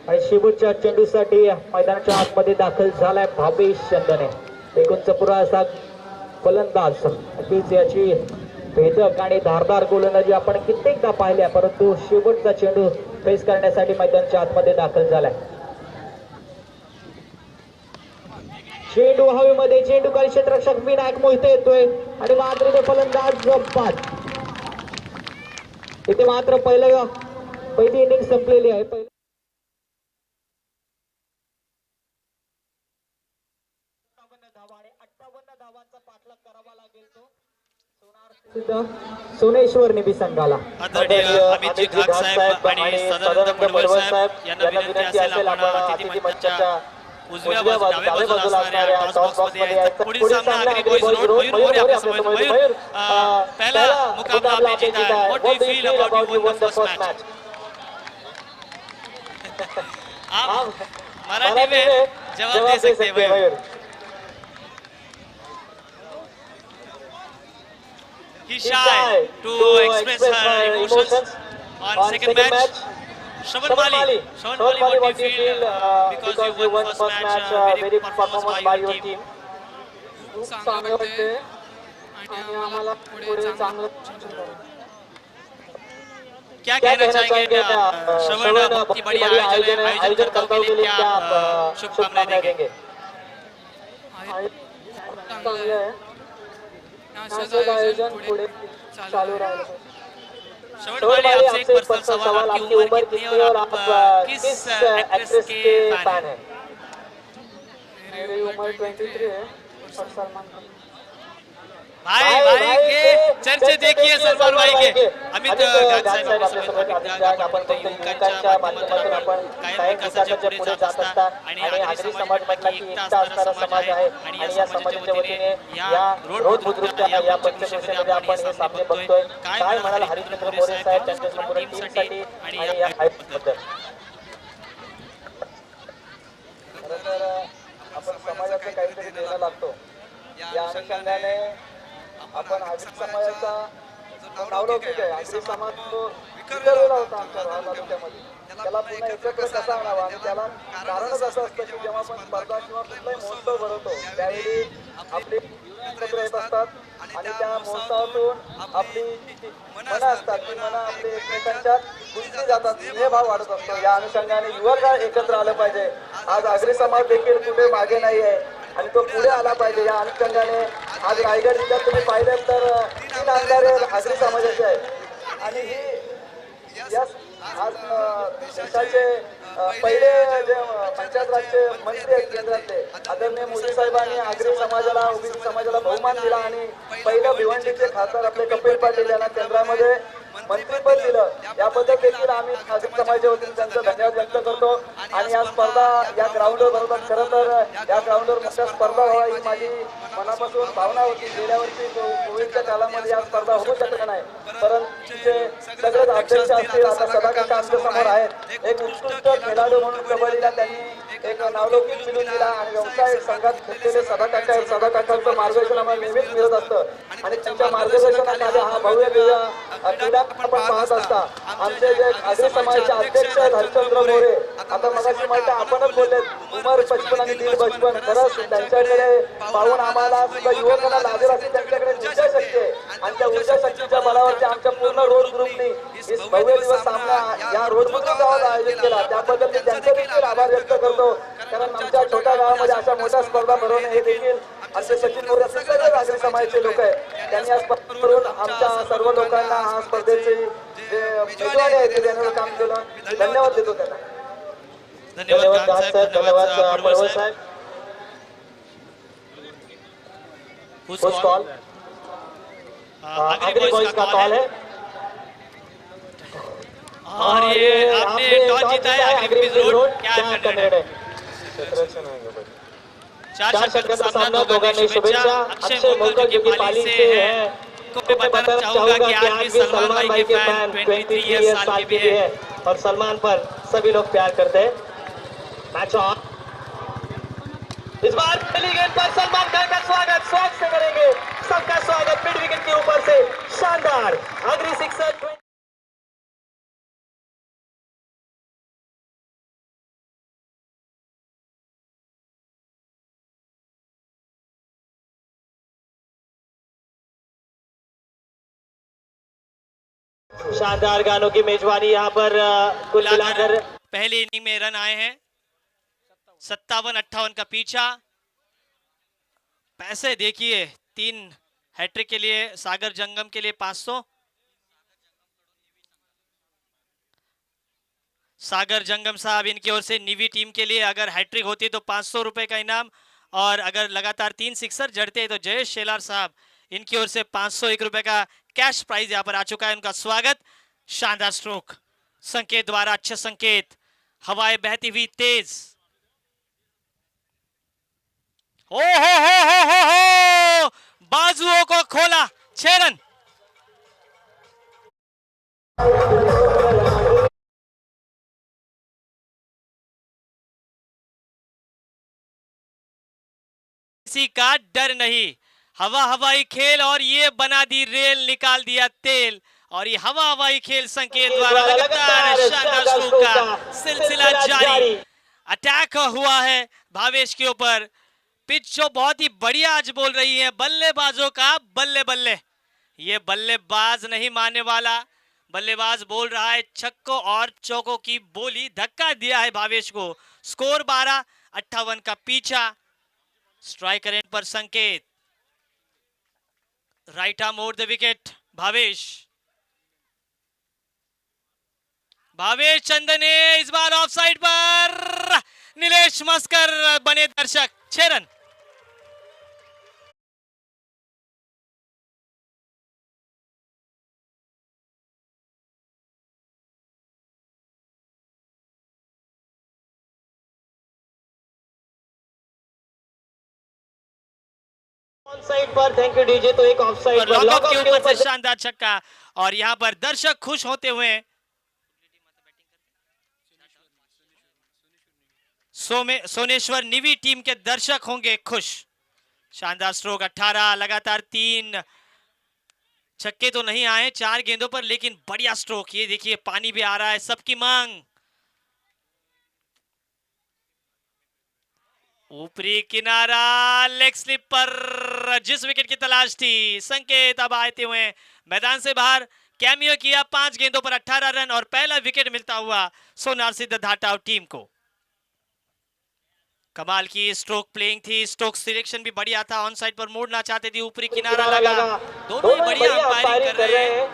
आणि शेवटच्या चेंडूसाठी मैदानाच्या आतमध्ये दाखल झालाय भावेश चंदने. एक उंच पुरा असा फलंदाज. नक्कीच याची भेदक आणि धारदार गोलंदाजी आपण कित्येकदा पाहिल्या, परंतु शेवटचा चेंडू फेस करण्यासाठी मैदानाच्या आतमध्ये दाखल झालाय. चेंडू हवेमध्ये, चेंडूकारी क्षेत्ररक्षक विनायक मोहिते येतोय आणि मात्र इथे फलंदाज बाद. इथे मात्र पहिली इनिंग संपलेली आहे. 58 धावांचा पाठलाग करावा लागेल तो सोनेश्वर निबी संघाला. आदरणीय अमितजी घाट साहेब आणि सदानंद मडवळ साहेब यांना विनंती असेल आपण अतिथी मंचाच्या उजव्या डाव्या बाजूला असणाऱ्या टॉस बॉक्स मध्ये यायचं. पुढील सामना आगरी बॉयज रोड मयूर मोरे आपल्या समोर. मयूर पहला मुकाबला आपने जीता है. What do you feel about you one the first match? आप मराठी में जवाब दे सकते हैं Mayur. He's shy to express her emotions on second match. Shravan Mali, what do you feel because you won first match? Very good performance by your team. चांगलं वाटते आणि आम्हाला पुढे चांगलं क्या कहना चाहेंगे श्रवण? बहुत ही बढ़िया आयोजन करता के लिए क्या आप शुभकामनाएं देंगे? चांगलं आहे. असंच आयोजन पुढे चालू राहिलं. श्रवण वाली आपसे एक पर्सनल सवाल. आपकी उम्र कितनी है और आप किस एक्ट्रेस के फैन हैं? मेरी उम्र 23 है और सलमान खान. भाई के चर्चे देखिए सलमान भाई के अमित गांधी गांधी साहेब आपल्या समोर हार्दिक स्वागत. आपण फक्त युवकांच्या माध्यमातून आपण कायम विकासाच्या पुढे जात असता आणि आगरी समाज म्हटला की एकता असणारा समाज आहे आणि या समाजाच्या वतीने या रोड बुद्रुकच्या या पंचक्रोशीमध्ये आपण हे सामने बघतोय. काय म्हणाल हरिश्चंद्र मोरे साहेब त्यांच्या संपूर्ण टीमसाठी आणि या आयोजनाबद्दल? खरं तर आपण समाजाचं काहीतरी देणं लागतो. या अनुषंगाने आपण आगरी समाजाचा जो नावलौकिक आहे, आगरी समाज तो विखरलेला होता आमच्या तालुक्यामध्ये. त्याला पुन्हा एकत्र कसा आणावा आणि त्याला कारणच असं असतं की जेव्हा आपण स्पर्धा किंवा कुठलाही महोत्सव भरवतो त्यावेळी आपली एकत्र येत असतात आणि त्या महोत्सवातून आपली मनं असतात ती मनं आपली एकमेकांच्या गुंतली जातात, स्नेहभाव वाढत असतो. या अनुषंगाने युवक एकत्र आलं पाहिजे. आज आगरी समाज देखील कुठे मागे नाही आहे आणि तो पुढे आला पाहिजे. या अनुषंगाने आज रायगड जिल्ह्यात तुम्ही पाहिलं तर 3 आमदार आगरी समाजाचे आहेत आणि ही या आज देशाचे पहिले जे पंचायत राजचे मंत्री आहेत केंद्रातले आदरणीय मोदी साहेबांनी आगरी समाजाला ओबीसी समाजाला बहुमान दिला आणि पहिलं भिवंडीचे खासदार आपले कपिल पाटील यांना केंद्रामध्ये मंत्रीपद दिलं. याबद्दल देखील आम्ही आगरी समाजाच्या वतीने त्यांचा धन्यवाद व्यक्त करतो. आणि या स्पर्धा या ग्राउंडवर भरवतात. खरं तर या ग्राउंडवर मोठ्या स्पर्धा व्हावा ही माझी मनापासून भावना होती. गेल्या वर्षी कोविडच्या काळामध्ये या स्पर्धा होऊ शकल्या नाही, परंतु सगळेच अध्यक्ष असतील आता सदाकाका आमच्या समोर आहेत. एक उत्कृष्ट खेळाडू म्हणून कबड्डीला त्यांनी एक नावलौकिक मिळवून दिला आणि व्यवसाय संघात घेतलेले सदाकाकांचं मार्गदर्शन आम्हाला नेहमीच मिळत असतं आणि त्यांच्या मार्गदर्शनाखाली हा भव्य क्रीडा आपण पाहत असता. आमचे जे आगरी समाजाचे अध्यक्ष आहेत हरिश्चंद्र मोरे, आता मगाशी म्हणता आपणच बोलले उमर 55 आणि दिल 55. खरंच त्यांच्याकडे पाहून आम्हाला सुद्धा युवकांना लाजेल अशी त्यांच्याकडे ऊर्जा शक्ती आहे आणि त्या ऊर्जा शक्तीच्या बलावरती आमच्या पूर्ण रोड ग्रुपनी भव्य दिवस सामना या रोड बुद्रुक गावात आयोजित केला. त्याबद्दल मी त्यांचे देखील आभार व्यक्त करतो. कारण आमच्या छोट्या गावामध्ये अशा मोठ्या स्पर्धा भरवणे हे देखील आमचे सचिन मोरे असे सगळे आगरी समाजाचे लोक आहेत. त्यांनी या स्पर्धा करून आमच्या सर्व लोकांना हा स्पर्धेचे जे मेजवानी आहे ते देण्याचं काम केलं. धन्यवाद देतो त्यांना. धन्यवाद गांधी साहेब, धन्यवाद पडवळ साहेब. उस कॉल आगरी बॉयज का कॉल है और ये आपने टॉस जीता है आगरी बीज रोड. क्या करना है? चार षटकांचा सामना दोघांनी शुभेच्छा. अक्षय मोलकर जो कि पाली से है, को बताना चाहूंगा कि आज भी सलमान भाई के फैन 23 साल के भी है और सलमान पर सभी लोग प्यार करते हैं. Match on. इस बार पहली गेंद पर सलमान खान का स्वागत से करेंगे. सबका स्वागत मिड विकेट के ऊपर से शानदार आगरी सिक्सर. शानदार गानों की मेजबानी यहाँ पर कुल मिलाकर पहली इनिंग में रन आए हैं 57-58 का पीछा. पैसे देखिए 3 हैट्रिक के लिए सागर जंगम के लिए 500. सागर जंगम साहब इनकी ओर से निवी टीम के लिए अगर हैट्रिक होती तो 500 रुपए का इनाम और अगर लगातार 3 सिक्सर जड़ते हैं तो जयेश शेलार साहब इनकी ओर से 501 रुपए का कैश प्राइज यहां पर आ चुका है. उनका स्वागत. शानदार स्ट्रोक संकेत द्वारा, अच्छे संकेत. हवाएं बहती हुई तेज. हो बाजुओं को खोला. 6 रन. किसी का डर नहीं. हवाई खेल और ये बना दी रेल, निकाल दिया तेल. और ये हवाई खेल संकेत द्वारा लगातार शानदार स्ट्रोक का सिलसिला जारी. अटैक हुआ है भावेश के ऊपर. पिच जो बहुत ही बढ़िया आज बोल रही है बल्लेबाजों का बल्ले बल्ले. ये बल्लेबाज नहीं मानने वाला. बल्लेबाज बोल रहा है छक्कों और चौकों की बोली. धक्का दिया है भावेश को. स्कोर 12-58 का पीछा. स्ट्राइक रेट पर संकेत. Right arm over the wicket. Bhavesh Chandane इस बार ऑफ साइड पर. नीलेश मस्कर बने दर्शक. 6 रन. साइड पर, थैंक यू डीजे। तो एक ऑफ साइड पर लॉकअप के ऊपर से शानदार छक्का, और यहाँ पर दर्शक खुश होते हुए सोनेश्वर निवी टीम के दर्शक होंगे खुश। शानदार स्ट्रोक, 18 लगातार 3 छक्के तो नहीं आए 4 गेंदों पर, लेकिन बढ़िया स्ट्रोक। ये देखिए पानी भी आ रहा है, सबकी मांग। ऊपरी किनारा, लेग स्लिप पर जिस विकेट की तलाश थी, संकेत अब आते हुए मैदान से बाहर। कैमियो किया 5 गेंदों पर 18 रन और पहला विकेट मिलता हुआ सोनार सिद्ध धाटाव टीम को। कमाल की स्ट्रोक प्लेइंग थी, स्ट्रोक सिलेक्शन भी बढ़िया था। ऑन साइड पर मोड़ना चाहते थे, ऊपरी किनारा लगा। दोनों ही बढ़िया अंपायरिंग कर रहे हैं।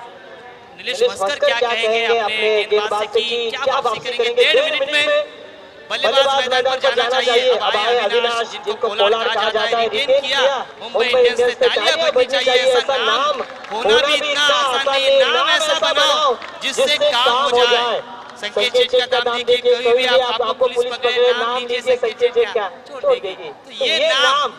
नीलेश मस्कर क्या कहेंगे अपने गेंदबाज से कि क्या वापसी करेंगे? 1.5 मिनट में बल्लेबाज मैदान पर जाना चाहिए। अब आए अविनाश, जिनको पोलार्ड कहा जाता है, रिटेन किया। मुंबई इंडियंस से तालियां बजनी चाहिए। ऐसा नाम होना भी इतना आसान नहीं, नाम ऐसा बनाओ जिससे काम हो जाए। संकेत चेक का नाम देखिए, कभी भी आपको पुलिस पकड़े, नाम लीजिए संकेत चेक का, छोड़ देगी। तो ये नाम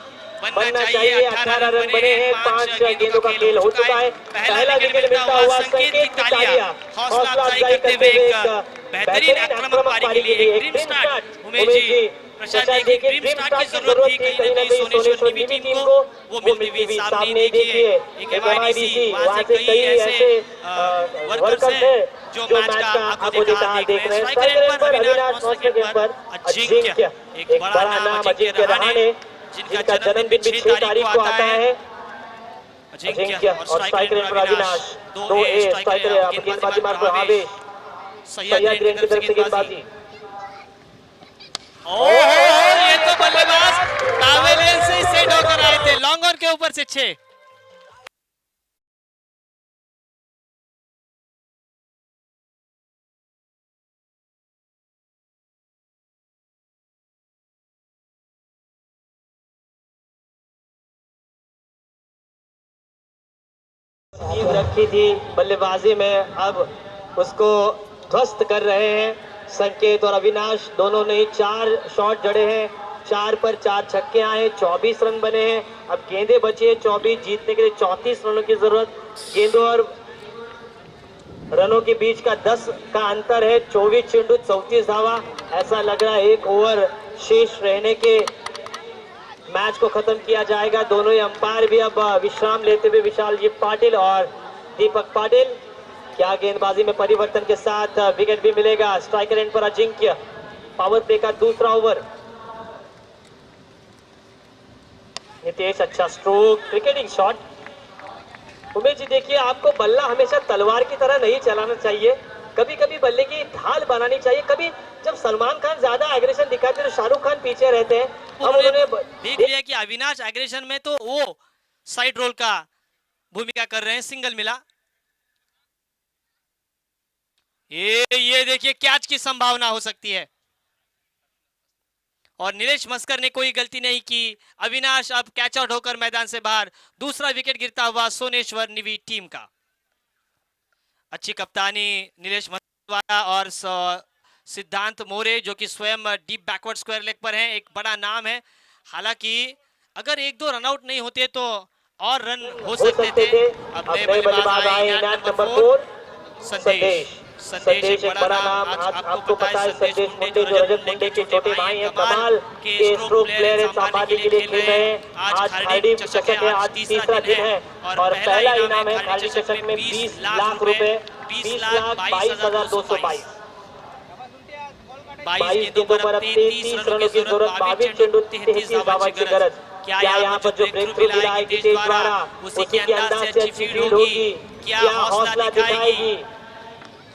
बनना चाहिए। 18 रन बने हैं, 5 गेंदों का खेल हो चुका है। पहला विकेट मिलता हुआ संकेत की तालियां हौसला अफजाई करते हुए एक बेहतरीन आक्रामक पारी के लिए एक ड्रीम स्टार्ट। उमेश जी, प्रशांत देखिए, ड्रीम स्टार्ट की जरूरत थी कहीं ना कहीं सोनेश्वर निवी टीम को, वो मिलती हुई सामने देखिए। एक MIDC, वहां से कई ऐसे वर्कर्स हैं जो मैच का आंखों देखा देख रहे हैं। स्ट्राइक पर अविनाश, नॉन पर अजिंक्य, एक बड़ा नाम अजिंक्य रहाणे, जिनका जन्मदिन भी 6 तारीख को आता है। अजिंक्य और स्ट्राइक रेट पर अविनाश, 2 ए स्ट्राइक रेट, गेंदबाजी मार्ग पर आवेश, सह्याद्री की तरफ से गेंदबाजी। ये तो बल्लेबाज टावेलियन से सेट होकर आए थे, लॉन्ग ऑन के ऊपर से 6। रखी थी बल्लेबाजी में, अब उसको ध्वस्त कर रहे हैं। संकेत और अविनाश दोनों ने 4 शॉट जड़े हैं, 4 पर 4 छक्के आए, 24 रन बने हैं। अब गेंदे बचे 24, जीतने के लिए 34 रनों की जरूरत। गेंदों और रनों के बीच का 10 का अंतर है, 24 चेंडू 34 धावा। ऐसा लग रहा है 1 ओवर शेष रहने के मैच को खत्म किया जाएगा। दोनों ही अंपायर भी अब विश्राम लेते हुए, विशाल जी पाटिल और दीपक पाटिल। क्या गेंदबाजी में परिवर्तन के साथ विकेट भी मिलेगा। स्ट्राइकर एंड पर अजिंक्य, पावर प्ले का दूसरा ओवर। नितेश, अच्छा stroke, cricketing shot. Umesh ji देखिए, आपको बल्ला हमेशा तलवार की तरह नहीं चलाना चाहिए, कभी कभी बल्ले की ढाल बनानी चाहिए। कभी जब सलमान खान ज्यादा एग्रेशन दिखाते हैं तो शाहरुख खान पीछे रहते हैं। अब उन्होंने देख लिया कि अविनाश एग्रेशन में, तो वो साइड रोल का भूमिका कर रहे हैं, सिंगल मिला। ये देखिए कैच की संभावना हो सकती है, और नीलेश मस्कर ने कोई गलती नहीं की। अविनाश अब कैच आउट होकर मैदान से बाहर। दूसरा विकेट गिरता हुआ सोनेश्वर निवी टीम का। अच्छी कप्तानी नीलेश मस्कर द्वारा, और सिद्धांत मोरे जो कि स्वयं डीप बैकवर्ड स्क्वायर लेग पर हैं, एक बड़ा नाम है। हालांकि अगर 1-2 रनआउट नहीं होते तो और रन हो सकते थे। अब नए बल्लेबाज आए, इनाम नंबर 4 संदेश। संदेश एक बड़ा नाम, आज आपको पता है संदेश मुंडे जो रजत मुंडे के छोटे भाई हैं, कमाल के स्ट्रोक प्लेयर हैं, संभाजी के लिए खेल रहे हैं। आज खाल्डी चषक है, आज तीसरा दिन है, और पहला इनाम है खाल्डी चषक में 20 लाख रुपए, 20,22,222। 22 गेंदों पर अब 33 रनों की जरूरत, 22 चेंडू 33 धावा की गरज। क्या यहाँ पर जो ब्रेक थ्रू मिला है जितेश द्वारा, उसी के अंदाज से अच्छी फील्ड होगी, क्या हौसला दिखाएगी।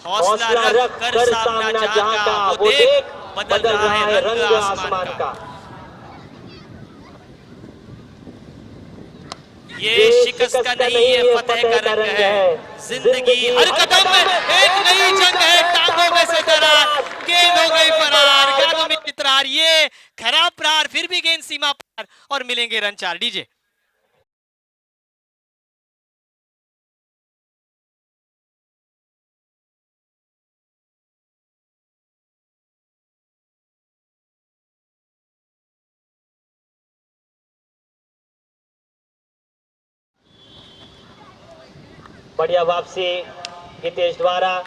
हौसला रख कर सामना जहां का, वो देख बदल रहा है रंग आसमान का। ये शिकस्त का नहीं है, फतेह का रंग है। जिंदगी हर कदम में एक नई जंग है, टांगों में से दरार, गेंद हो गई फरार, गालों में चित्रार। ये खराब प्रहार, फिर भी गेंद सीमा पार, और मिलेंगे रन 4। डीजे बढ़िया वापसी हितेश द्वारा,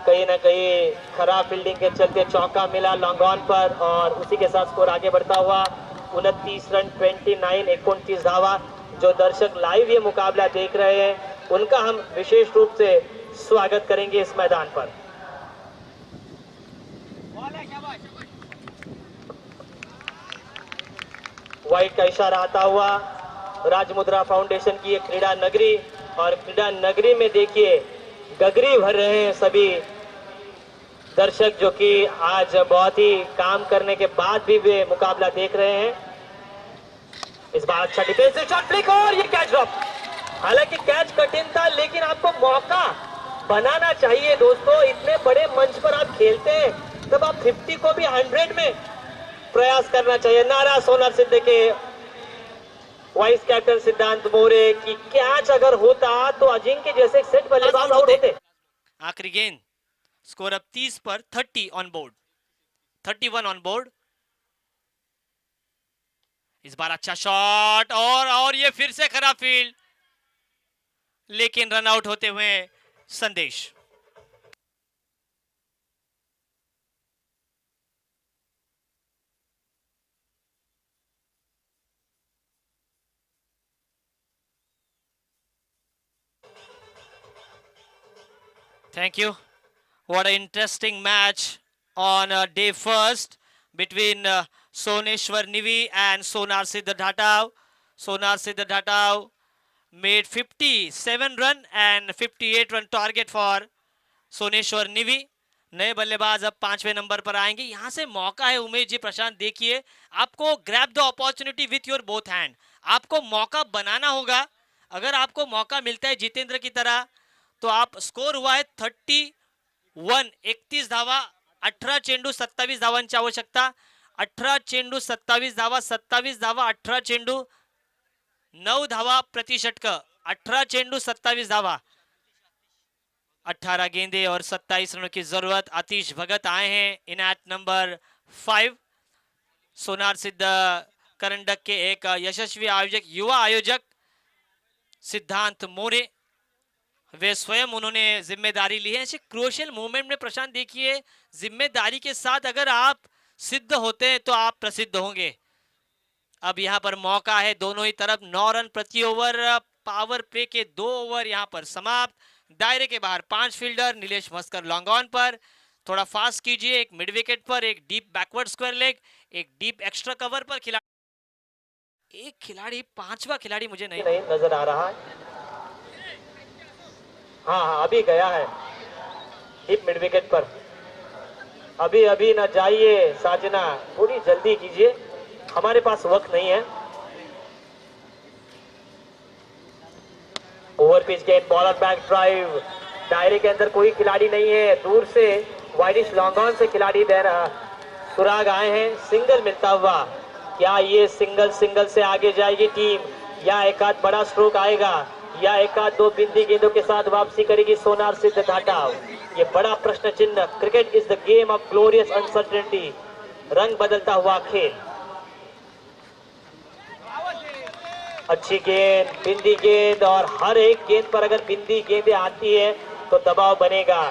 कहीं ना कहीं खराब फील्डिंग के चलते चौका मिला लॉन्ग ऑन पर और उसी के साथ स्कोर आगे बढ़ता हुआ 29 रन 29 धावा। जो दर्शक लाइव ये मुकाबला देख रहे हैं उनका हम विशेष रूप से स्वागत करेंगे इस मैदान पर। वाइट का इशारा आता हुआ राजमुद्रा फाउंडेशन की एक क्रीड़ा नगरी, और क्रीड़ा नगरी में देखिए गगरी भर रहे हैं सभी दर्शक जो कि आज बहुत ही काम करने के बाद भी वे मुकाबला देख रहे हैं। इस बार अच्छा डिफेंसिव शॉट फ्लिक और ये कैच ड्रॉप। हालांकि कैच कठिन था लेकिन आपको मौका बनाना चाहिए दोस्तों। इतने बड़े मंच पर आप खेलते हैं तब आप 50 को भी 100 में प्रयास करना चाहिए। नारा सोनार सिद्ध के वाइस कैप्टन सिद्धांत मोरे की कैच अगर होता तो अजिंक्य जैसे सेट बल्लेबाज आउट होते। आखिरी गेंद, स्कोर अब 30 पर 30 ऑन बोर्ड, 31 ऑन बोर्ड। इस बार अच्छा शॉट और ये फिर से खराब फील्ड, लेकिन रन आउट होते हुए संदेश। Thank you. What an interesting match on day first between Soneshwar Nivi and Sonar Siddha Dhatav. Sonar Siddha Dhatav made 57 run and 58 run target for Soneshwar Nivi. नए बल्लेबाज अब 5वें नंबर पर आएंगे। यहां से मौका है उमेश जी, प्रशांत, देखिए आपको grab the opportunity with your both hand. आपको मौका बनाना होगा। अगर आपको मौका मिलता है जितेंद्र की तरह तो आप, स्कोर हुआ है 31 धावा, 18 चेंडू 27 धावांची आवश्यकता। 18 चेंडू 27 धावा, 27 धावा 18 चेंडू, 9 धावा प्रति षटक, 18 चेंडू 27 धावा, 18 गेंदे और 27 रनों की जरूरत। आतिश भगत आए हैं इन एट नंबर 5। सोनार सिद्ध करंडक के एक यशस्वी आयोजक, युवा आयोजक सिद्धांत मोरे, वे स्वयं उन्होंने जिम्मेदारी ली है। ऐसे क्रूशियल मूवमेंट में प्रशांत देखिए, जिम्मेदारी के साथ अगर आप सिद्ध होते हैं तो आप प्रसिद्ध होंगे। अब यहां पर मौका है दोनों ही तरफ, 9 रन प्रति ओवर। पावर प्ले के 2 ओवर यहां पर समाप्त। दायरे के बाहर 5 fielder, Nilesh Maskar long on पर, थोड़ा फास्ट कीजिए, एक मिड विकेट पर, एक डीप बैकवर्ड स्क्वायर लेग, एक डीप एक्स्ट्रा कवर पर खिलाड़ी, एक खिलाड़ी, 5वां खिलाड़ी मुझे नहीं नजर आ रहा है। हाँ अभी गया है डीप मिड विकेट पर। अभी ना जाइए साजना, थोड़ी जल्दी कीजिए, हमारे पास वक्त नहीं है। ओवर पिच गेंद, बॉलर बैक ड्राइव, दायरे के अंदर कोई खिलाड़ी नहीं है, दूर से वाइडिश लॉन्ग ऑन से खिलाड़ी दे रहा, सुराग आए हैं, सिंगल मिलता हुआ। क्या ये सिंगल से आगे जाएगी टीम या एक आध बड़ा स्ट्रोक आएगा या एक आध 2 बिंदी गेंदों के साथ वापसी करेगी सोनार सिद्ध घाटाव? ये बड़ा प्रश्न चिन्ह। Cricket is the game of glorious uncertainty, रंग बदलता हुआ खेल। अच्छी गेंद, बिंदी गेंद, और हर एक गेंद पर अगर बिंदी गेंदें आती है तो दबाव बनेगा।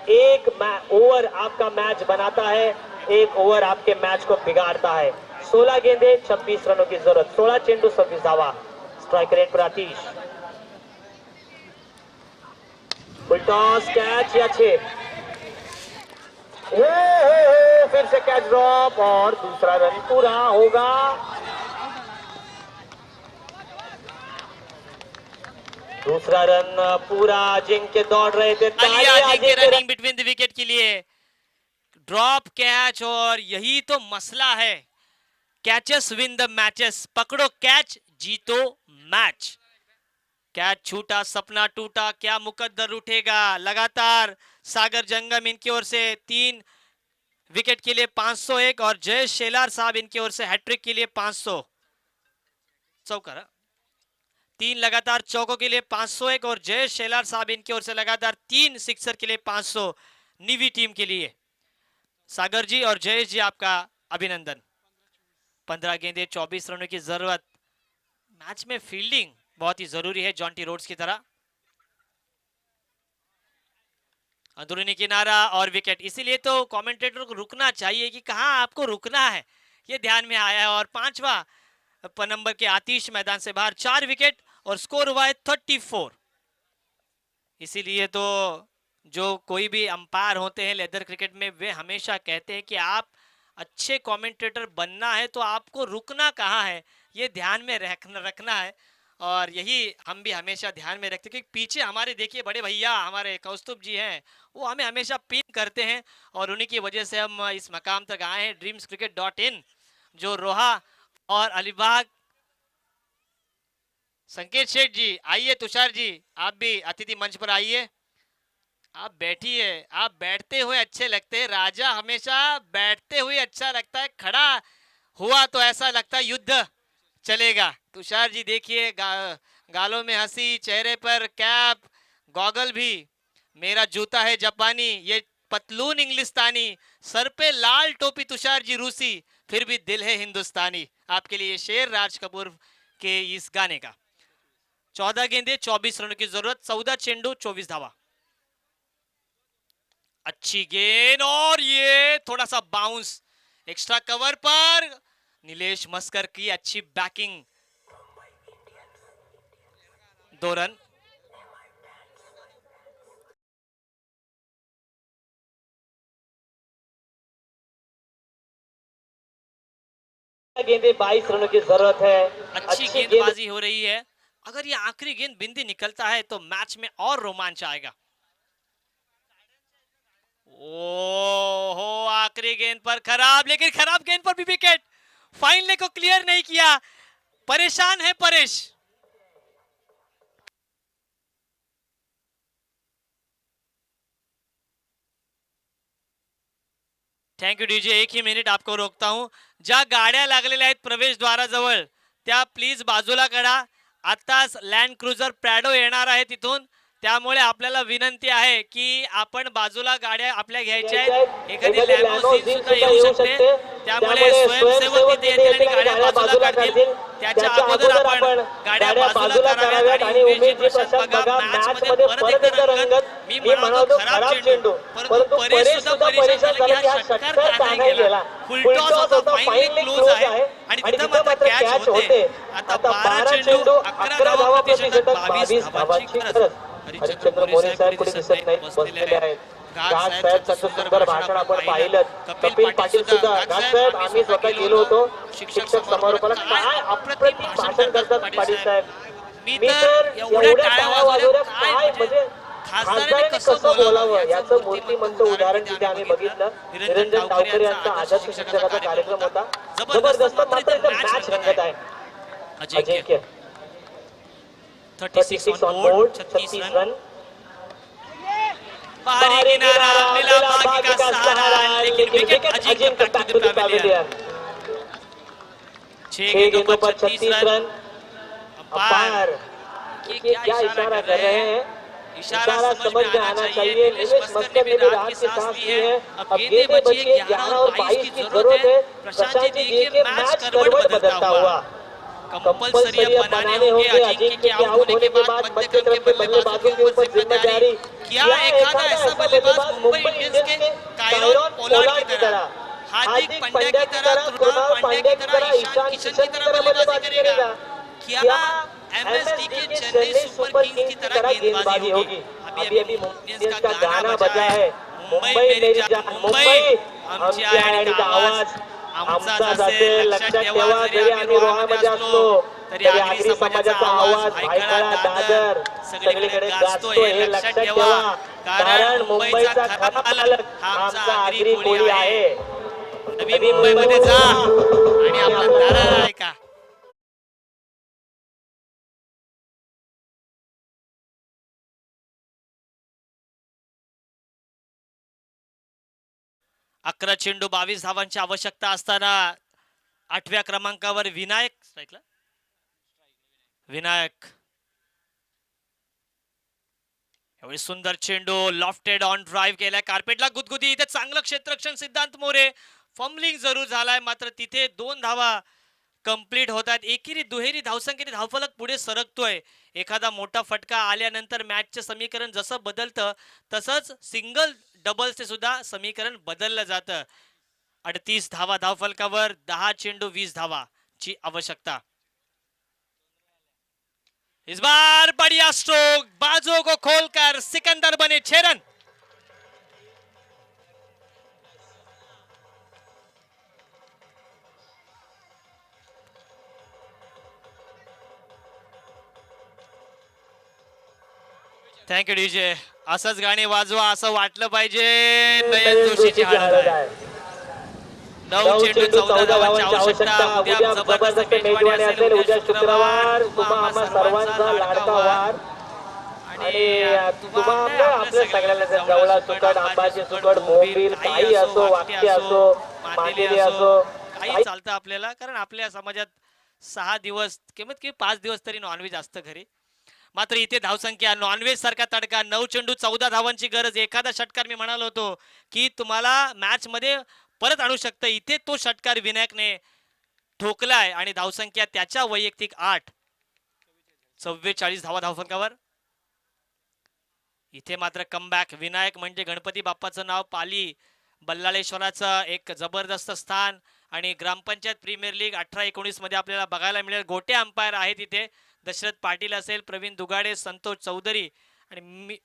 एक ओवर आपका मैच बनाता है, एक ओवर आपके मैच को बिगाड़ता है। 16 गेंदें 26 रनों की जरूरत, 16 चेंडू 26 धावा। स्ट्राइक रेट पर आतिश, फुल टॉस, कैच या 6। फिर से कैच ड्रॉप और दूसरा रन पूरा होगा। दूसरा रन पूरा, अजिंक्य दौड़ रहे थे, अजिंक्य रनिंग बिटवीन द विकेट के लिए, ड्रॉप कैच, और यही तो मसला है। कैचेस विन द मैचेस, पकड़ो कैच जीतो मैच। कैच छूटा, सपना टूटा, क्या मुकद्दर उठेगा? लगातार सागर जंगम इनकी ओर से 3 विकेट के लिए 501 और जयेश शेलार साहब इनकी ओर से हैट्रिक के लिए 500 चौका, 3 लगातार चौकों के लिए 501 और जयेश शेलार साहब इनकी ओर से लगातार 3 सिक्सर के लिए 500 निवी टीम के लिए। सागर जी और जयेश जी आपका अभिनंदन। 15 गेंदे 24 रनों की जरूरत। मैच में फील्डिंग बहुत ही जरूरी है, जॉन्टी रोड्स की तरह। अंदरूनी किनारा और विकेट। इसीलिए तो कमेंटेटर को रुकना चाहिए कि कहाँ आपको रुकना है, ये ध्यान में आया है। और पांचवा नंबर के आतिश मैदान से बाहर, 4 विकेट और स्कोर हुआ है 34। इसीलिए तो जो कोई भी अंपायर होते हैं लेदर क्रिकेट में, वे हमेशा कहते हैं कि आप अच्छे कमेंटेटर बनना है तो आपको रुकना कहाँ है, ये ध्यान में रखना है। और यही हम भी हमेशा ध्यान में रखते हैं, क्योंकि पीछे हमारे देखिए बड़े भैया हमारे कौस्तुभ जी हैं, वो हमें हमेशा पिन करते हैं और उन्हीं की वजह से हम इस मकाम तक आए हैं। dreamscricket.in जो रोहा और अलीबाग। संकेत शेठ जी आइए, तुषार जी आप भी अतिथि मंच पर आइए। आप बैठिए, आप बैठते हुए अच्छे लगते हैं। राजा हमेशा बैठते हुए अच्छा लगता है, खड़ा हुआ तो ऐसा लगता है युद्ध चलेगा। तुषार जी देखिए, गालों में हंसी, चेहरे पर कैप, गॉगल भी। मेरा जूता है जापानी, ये पतलून इंग्लिस्तानी, सर पे लाल टोपी तुषार जी रूसी, फिर भी दिल है हिंदुस्तानी। आपके लिए शेर राज कपूर के इस गाने का। 14 गेंदे 24 रनों की जरूरत, 14 चेंडू 24 धावा। अच्छी गेंद और ये थोड़ा सा बाउंस एक्स्ट्रा कवर पर। नीलेश मस्कर की अच्छी बैकिंग, 2 रन। गेंदे 22 रनों की जरूरत है। अच्छी गेंदबाजी हो रही है। अगर ये आखिरी गेंद बिंदी निकलता है तो मैच में और रोमांच आएगा। ओहो, आखिरी गेंद पर खराब, लेकिन खराब गेंद पर भी विकेट। फाइनल को क्लियर नहीं किया, परेशान है Paresh. Thank you DJ. 1 he minute आपको रोखता हूं। ज्या गाड्या लागलेल्या आहेत प्रवेशद्वाराजवळ त्या प्लीज बाजूला करा। आताच लँड क्रुझर प्रॅडो येणार आहे तिथून, त्यामुळे आपल्याला विनंती आहे की आपण बाजूला गाड्या आपल्या घ्यायच्या आहेत। एखादी लॅमोसिन सुद्धा येऊ शकते, त्यामुळे स्वयंसेवक तिथे येतील आणि गाड्या बाजूला काढतील। त्याच्या अगोदर आपण गाड्या बाजूला कराव्यात आणि उमेश प्रशांत बघा मॅच मध्ये परत एकदा रंगत। मी म्हणालो खराब चेंडू, परंतु परेश सुद्धा परेशान झाला की हा षटकार का नाही गेला। फुलटॉस होता, फाईनली क्लोज आहे आणि तिथं मात्र कॅच होते। आता 12 चेंडू 11 धावा प्रति षटक, 22 धावांची गरज। हरिश्चंद्र मोरे साहेब कुठे दिसत नाहीत, बसलेले आहेत। घाट साहेबचं सुंदर भाषण आपण पाहिलं। कपिल पाटील सुद्धा, घाट साहेब आम्ही स्वतः गेलो होतो शिक्षक समारोपाला। काय अप्रतिम भाषण करतात पाटील साहेब। मी तर एवढ्या टाळ्या वाजवल्या, काय म्हणजे खासदाराने कसं बोलावं याचं मूर्तिमंत उदाहरण तिथे आम्ही बघितलं। निरंजन डावकर यांचा आदर्श शिक्षकाचा कार्यक्रम होता, जबरदस्त। मात्र इथे मॅच रंगत आहे। Ajinkya 36 on board, 36 run. बाहरी किनारा मिला बाकी का सहारा, लेकिन wicket Ajinkya back to the pavilion. 6 गेंदों पर 36 रन। अंपायर क्या इशारा कर रहे हैं, इशारा समझ में आना चाहिए। निलेश मस्कर ने भी राहत की सांस ली है। अब गेंदें बची है 11 और 22 की जरूरत है। प्रशांत जी देखिए मैच करवट बदलता हुआ। कंपल्सरी बनाने होंगे अजिंक्य के आउट होने के बाद मध्य क्रम के बल्लेबाजों के ऊपर जिम्मेदारी। क्या एखादा ऐसा बल्लेबाज मुंबई इंडियंस के कायरन पोलार्ड की तरह, हार्दिक पांड्या की तरह, कृणाल पांड्या की तरह, ईशान किशन की तरह बल्लेबाजी करेगा? क्या एमएसडी के चेन्नई सुपर किंग्स की तरह गेंदबाजी होगी? अभी अभी इंडियंस का गाना बजा है, मुंबई मेरी जान मुंबई, आमची आणि आवाज आमचा असेल लक्षात ठेवा। जरी आम्ही रोहामध्ये असलो तरी आगरी समाजाचा आवाज भायखळा दादर सगळीकडे गाजतोय, हे लक्षात ठेवा। कारण मुंबईचा खरा पालक हा आमचा आगरी कोळी आहे। नवी मुंबईमध्ये जा आणि आपला नारा ऐका। 11 चेंडू 22 धावांची आवश्यकता असताना 8व्या क्रमांकावर विनायक स्ट्राईकला। विनायक एवढी सुंदर चेंडू लॉफ्टेड ऑन ड्राइव्ह केलाय, कार्पेटला गुदगुदी। इथे चांगलं क्षेत्ररक्षण सिद्धांत मोरे, फंबलिंग जरूर झालाय, मात्र तिथे 2 धावा कंप्लीट होतात. एकेरी दुहेरी धावसंख्येने धावफलक पुढे सरकतोय. एखादा मोठा फटका आल्यानंतर मॅचचं समीकरण जसं बदलतं तसंच सिंगल डबल्सचे सुद्धा समीकरण बदललं जातं. 38 धावा धावफलकावर, 10 चेंडू 20 धावा ची आवश्यकता. इस बार बढ़िया स्ट्रोक, बाजू को खोलकर सिकंदर बने 6 रन. Thank you DJ. असंच गाणे वाजवा असं वाटलं पाहिजे. नयन जोशीची हालत आहे. 9 चेंडू 14 धावांची आवश्यकता. उद्या जबरदस्त मेजवानी असेल. उद्या शुक्रवार. तुम्हा आम्हा सर्वांचा लाडका वार. आणि तुम्हा आपल्या सगळ्यांना जवळा सुकट, आंबाची सुकट, मोंबील काही असो, वाक्य असो, मांदेली असो, काही चालतं आपल्याला. कारण आपल्या समाजात 6 दिवस किंमत की 5 दिवस तरी नॉनव्हेज असतं घरी. मात्र इथे धावसंख्या नॉनव्हेज सारखा तडका. 9 चेंडू 14 धावांची गरज. एखादा षटकार मी म्हणालो होतो की तुम्हाला मॅच मध्ये परत आणू शकतं. इथे तो षटकार विनायकने ठोकलाय आणि धावसंख्या त्याच्या वैयक्तिक 8. 44 धावा धावफलकावर. इथे मात्र कमबॅक. विनायक म्हणजे गणपती बाप्पाचं नाव. पाली बल्लाळेश्वराचं एक जबरदस्त स्थान. आणि ग्रामपंचायत प्रीमियर लीग 18-19 मध्ये आपल्याला बघायला मिळेल. गोटे अंपायर आहेत इथे. दशरथ पाटील असेल, प्रवीण दुगाडे, संतोष चौधरी आणि मी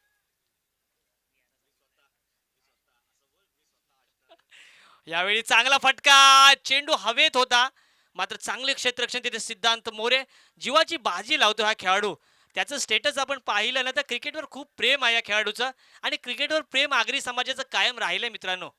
यावेळी चांगला फटका. चेंडू हवेत होता मात्र चांगले क्षेत्ररक्षण तिथे सिद्धांत मोरे. जीवाची बाजी लावतो हा खेळाडू. त्याचं स्टेटस आपण पाहिलं ना तर क्रिकेटवर खूप प्रेम आहे या खेळाडूचं. आणि क्रिकेटवर प्रेम आगरी समाजाचं कायम राहिलंय मित्रांनो.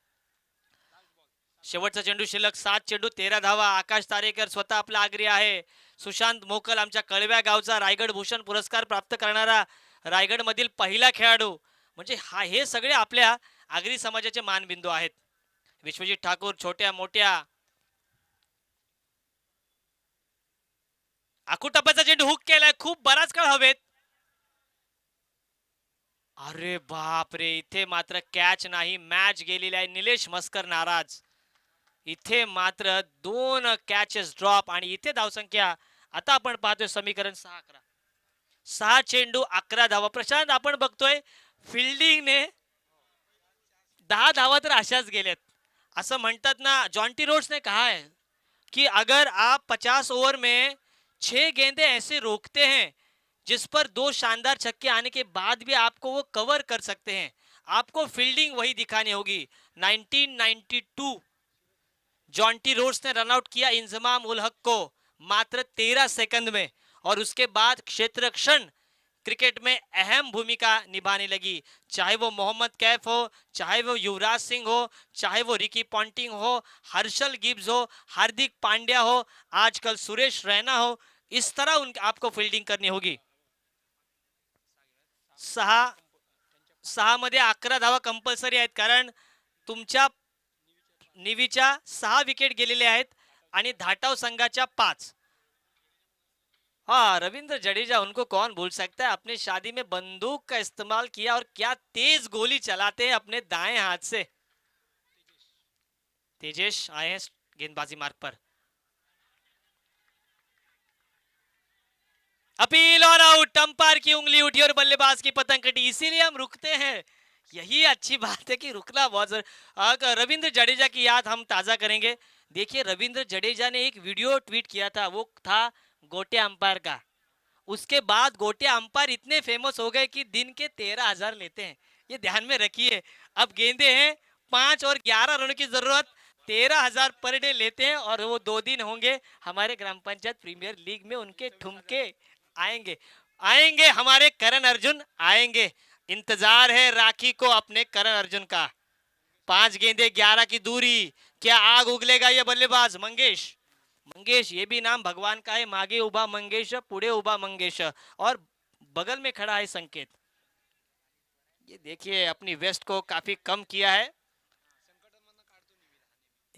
शेवटचा चेंडू शिल्लक. 7 चेंडू 13 धावा. आकाश तारेकर स्वतः आपला आगरी आहे. सुशांत मोकल आमच्या कळव्या गावचा रायगड भूषण पुरस्कार प्राप्त करणारा रायगड मधील पहिला खेळाडू. म्हणजे हे सगळे आपल्या आगरी समाजाचे मानबिंदू आहेत. विश्वजित ठाकूर छोट्या मोठ्या. आकुटप्प्याचा चेंडू हुक केलाय. खूप बराच काळ हवेत. अरे बाप रे. इथे मात्र कॅच नाही. मॅच गेलेली आहे. निलेश मस्कर नाराज. इथे मात्र 2 कॅचेस ड्रॉप. आणि इथे धावसंख्या आता आपण पाहतोय समीकरण 6-11. 6 चेंडू 11 धावा. प्रशांत आपण बघतोय फिल्डिंगने 10 धावा तर अशाच गेल्यात. असं म्हणतात ना, जॉन्टी रोड्स ने कहा है कि अगर आप 50 ओवर में 6 गेंदे ऐसे रोकते हैं जिस पर 2 शानदार छक्के आने के बाद भी आपको वो कवर कर सकते हैं, आपको फील्डिंग वही दिखानी होगी. 1992 जॉन्टी रोड्स ने रनआउट किया इंजमाम उल हक को मात्र 13 सेकंड में. और उसके बाद क्षेत्ररक्षण क्रिकेट में अहम भूमिका निभाने लगी. चाहे वो मोहम्मद कैफ हो, चाहे वो युवराज सिंह हो, चाहे वो रिकी पॉन्टिंग हो, हर्षल गिब्स हो, हार्दिक पांड्या हो, आजकल सुरेश रैना हो. इस तरह आपको फील्डिंग करनी होगी. 6 मध्ये 11 धावा कंपल्सरी आहेत. कारण तुमच्या निवीच्या 6 विकेट गेलेले आहेत आणि धाटाव संघाच्या 5. हाँ, रविंद्र जडेजा, उनको कौन भूल सकता है. अपने शादी में बंदूक का इस्तेमाल किया और क्या तेज गोली चलाते हैं अपने दाएं हाथ से. तेजेश आए हैं गेंदबाजी मार्ग पर. अपील और आउट. अंपायर की उंगली उठी और बल्लेबाज की पतंग कटी. इसीलिए हम रुकते हैं. यही अच्छी बात है कि रुकना बहुत जरूरी. रविंद्र जडेजा की याद हम ताजा करेंगे. देखिए, रविंद्र जडेजा ने एक वीडियो ट्वीट किया था. वो था गोटे अंपायर का. उसके बाद गोटे अंपायर इतने फेमस हो गए कि दिन के 13,000 लेते हैं. ये ध्यान में रखिए. अब गेंदे हैं 5 और 11 रनों की जरूरत. 13,000 पर डे लेते हैं और वो 2 दिन होंगे हमारे ग्राम पंचायत प्रीमियर लीग में. उनके ठुमके आएंगे हमारे करण अर्जुन आएंगे. इंतजार है राखी को अपने करण अर्जुन का. 5 गेंदे 11 की दूरी. क्या आग उगलेगा ये बल्लेबाज मंगेश. ये भी नाम भगवान का है. मागे उभा मंगेश, पुढे उभा मंगेश और बगल में खड़ा है संकेत. ये देखिए अपनी वेस्ट को काफी कम किया है.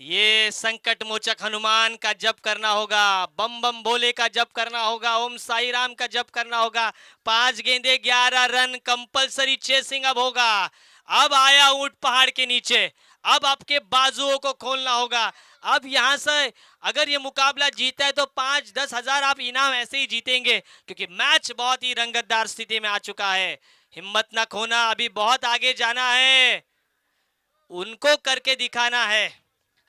ये संकट मोचक हनुमान का जप करना होगा. बम बम भोले का जप करना होगा. ओम साई राम का जप करना होगा. 5 गेंदे 11 रन कंपल्सरी चेसिंग अब होगा. अब आया ऊंट पहाड़ के नीचे. अब आपके बाजुओं को खोलना होगा। अब यहां से अगर ये मुकाबला जीता है तो 5-10 हजार आप इनाम ऐसे ही जीतेंगे, क्योंकि मैच बहुत ही रंगतदार स्थिति में आ चुका है। हिम्मत ना खोना, अभी बहुत आगे जाना है, उनको करके दिखाना है,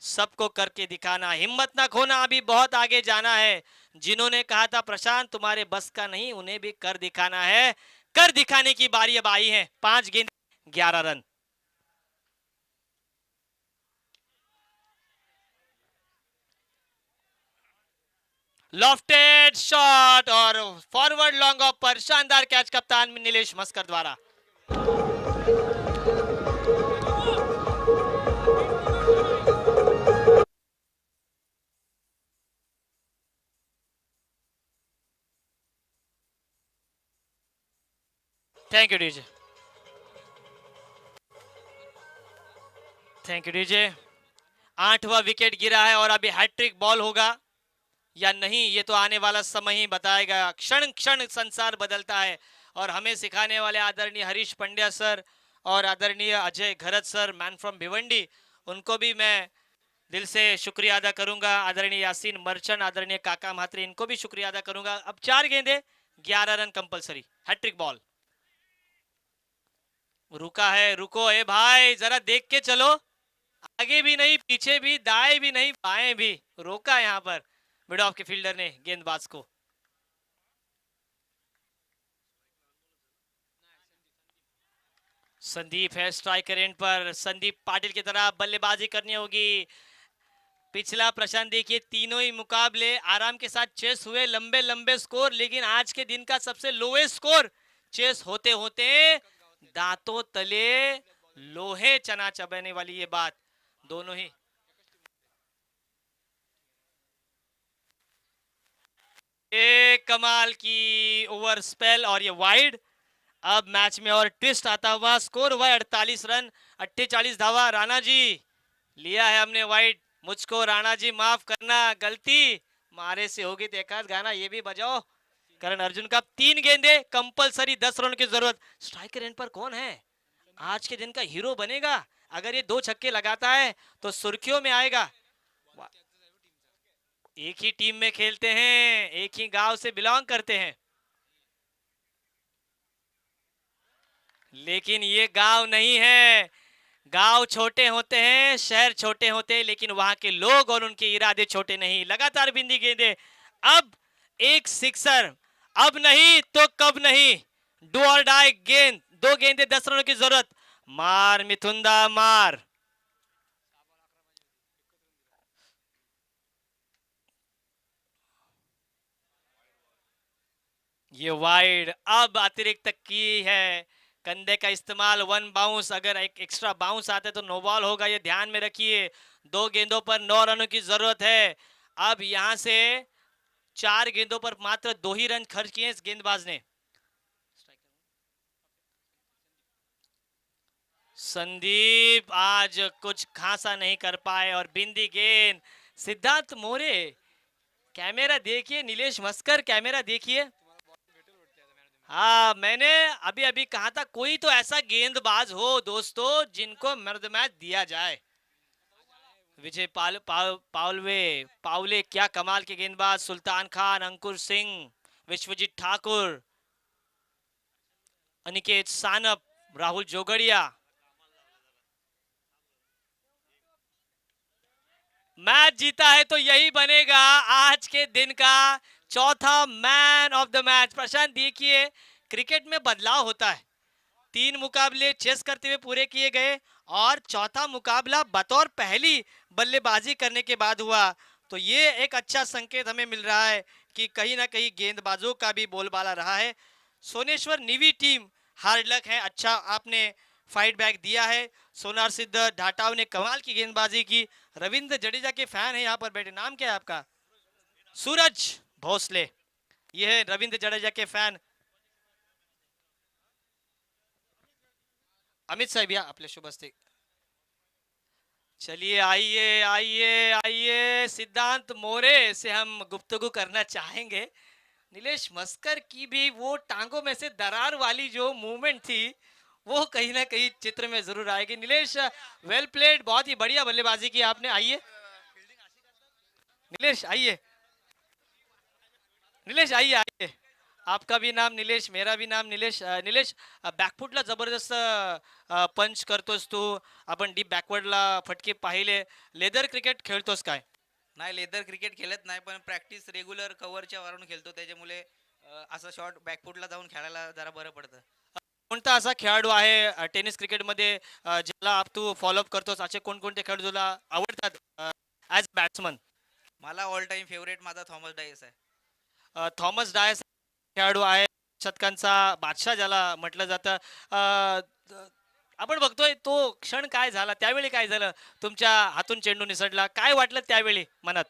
सबको करके दिखाना। हिम्मत ना खोना, अभी बहुत आगे जाना है। जिन्होंने कहा था प्रशांत तुम्हारे बस का नहीं, उन्हें भी कर दिखाना है। कर दिखाने की बारी अब आई है। 5 गेंद 11 रन। लॉफ्टेड शॉट और फॉरवर्ड लॉन्ग ऑफ पर शानदार कैच कप्तान नीलेश मस्कर द्वारा। Thank you DJ, thank you DJ. 8वां विकेट गिरा है और अभी हैट्रिक बॉल होगा या नहीं, ये तो आने वाला समय ही बताएगा। क्षण क्षण संसार बदलता है और हमें सिखाने वाले आदरणीय हरीश पंड्या सर और आदरणीय अजय घरत सर, मैन फ्रॉम भिवंडी, उनको भी मैं दिल से शुक्रिया अदा करूंगा। आदरणीय यासीन मर्चेंट, आदरणीय काका म्हात्रे, इनको भी शुक्रिया अदा करूंगा। अब 4 गेंदे 11 रन कंपलसरी, हैट्रिक बॉल। रुका है, रुको ए भाई, जरा देख के चलो, आगे भी नहीं, पीछे भी, दाएं भी नहीं, बाएं भी, रोका यहां पर मिड ऑफ के फील्डर ने गेंदबाज को। संदीप है स्ट्राइकर एंड पर, संदीप पाटिल की तरह बल्लेबाजी करनी होगी। पिछला प्रशांत देखिए, तीनों ही मुकाबले आराम के साथ चेस हुए, लंबे लंबे स्कोर, लेकिन आज के दिन का सबसे लोएस्ट स्कोर चेस होते होते दांतों तले लोहे चना चबाने वाली ये बात दोनों ही। एक कमाल की ओवर स्पेल और ये वाइड। अब मैच में और ट्विस्ट आता हुआ, स्कोर हुआ 48 रन 48 धावा। राणा जी लिया है हमने वाइड, मुझको राणा जी माफ करना, गलती मारे से होगी। देखा गाना ये भी बजाओ करण अर्जुन का। 3 गेंदे कंपलसरी, 10 रन की जरूरत। स्ट्राइकर एंड पर कौन है आज के दिन का हीरो बनेगा? अगर ये 2 छक्के लगाता है तो सुर्खियों में आएगा। एक ही टीम में खेलते हैं, एक ही गांव से बिलोंग करते हैं, लेकिन ये गांव नहीं है। गांव छोटे होते हैं, शहर छोटे होते हैं, लेकिन वहां के लोग और उनके इरादे छोटे नहीं। लगातार बिंदी गेंदे, अब एक सिक्सर, अब नहीं तो कब नहीं। डू और डाई गेंद, 2 गेंदे 10 रनों की जरूरत। मार मिथुंदा मार। ये वाइड, अब अतिरिक्त की है, कंधे का इस्तेमाल, 1 बाउंस, अगर एक एक्स्ट्रा बाउंस आता है तो नो बॉल होगा, ये ध्यान में रखिए। 2 गेंदों पर 9 रनों की जरूरत है। अब यहां से 4 गेंदों पर मात्र 2 ही रन खर्च किए इस गेंदबाज ने। संदीप आज कुछ खासा नहीं कर पाए और बिंदी गेंद। सिद्धांत मोरे, कैमरा देखिए, नीलेश मस्कर कैमरा देखिए। हाँ, मैंने अभी अभी कहा था कोई तो ऐसा गेंदबाज हो दोस्तों जिनको मर्द मैच दिया जाए। विजय पावले क्या कमाल के गेंदबाज। सुल्तान खान, अंकुर सिंह, विश्वजीत ठाकुर, अनिकेत सानप, राहुल जोगड़िया। मैच जीता है तो यही बनेगा आज के दिन का चौथा man of the match. Prashant देखिए, क्रिकेट में बदलाव होता है। 3 मुकाबले चेस करते हुए पूरे किए गए और चौथा मुकाबला बतौर पहली बल्लेबाजी करने के बाद हुआ, तो ये एक अच्छा संकेत हमें मिल रहा है कि कहीं ना कहीं गेंदबाजों का भी बोलबाला रहा है। सोनेश्वर निवी टीम हार्ड लक है, अच्छा आपने फाइट बैक दिया है। सोनार सिद्ध ढाटाव ने कमाल की गेंदबाजी की। रविंद्र जडेजा के फैन है यहाँ पर बैठे, नाम क्या है आपका? सूरज भोसले, ये है रविंद्र जडेजा के फैन। अमित साहब या आपले शुभ असते। चलिए आइए आइए आइए, सिद्धांत मोरे से हम गुफ्तगू करना चाहेंगे। नीलेश मस्कर की भी वो टांगों में से दरार वाली जो मूवमेंट थी वो कहीं ना कहीं चित्र में जरूर आएगी। नीलेश, वेल प्लेड, बहुत ही बढ़िया बल्लेबाजी की आपने। आइए नीलेश, आइए नीलेश, आइए आइए। आपका भी नाम नीलेश, मेरा भी नाम नीलेश। नीलेश, बॅकफुटला जबरदस्त पंच करतोस तू, आपण डीप बॅकवर्डला फटके पाहिले, लेदर क्रिकेट खेळतोस काय? नाही लेदर क्रिकेट खेळत नाही, पण प्रॅक्टिस रेग्युलर कव्हरच्या वरून खेळतो, त्याच्यामुळे असं शॉर्ट बॅकफुटला जाऊन खेळायला जरा बरं पडतं. कोणता असा खेळाडू आहे टेनिस क्रिकेटमध्ये ज्याला तू फॉलोअप करतोस? असे कोणकोणते खेळाडू तुला आवडतात ॲज बॅट्समन? मला ऑल टाइम फेवरेट माझा थॉमस डायस आहे. थॉमस डायस खेळाडू आहे, शतकांचा बादशाह ज्याला म्हटलं जातं. आपण बघतोय तो क्षण काय झाला, त्यावेळी काय झालं, तुमच्या हातून चेंडू निसटला, काय वाटलं त्यावेळी मनात?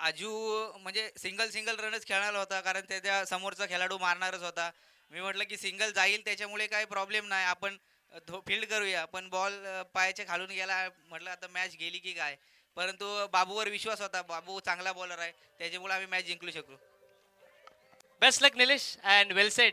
आजू म्हणजे सिंगल सिंगल रनच खेळणार होता, कारण त्याच्या समोरचा खेळाडू मारणारच होता. मी म्हटलं की सिंगल जाईल, त्याच्यामुळे काही प्रॉब्लेम नाही, आपण फील्ड करूया. पण बॉल पायाच्या खालून गेला, म्हटलं आता मॅच गेली की काय. परंतु बाबूवर विश्वास होता, बाबू चांगला बॉलर आहे, त्याच्यामुळे आम्ही मॅच जिंकू शकलो. Best luck Nilesh and well sed.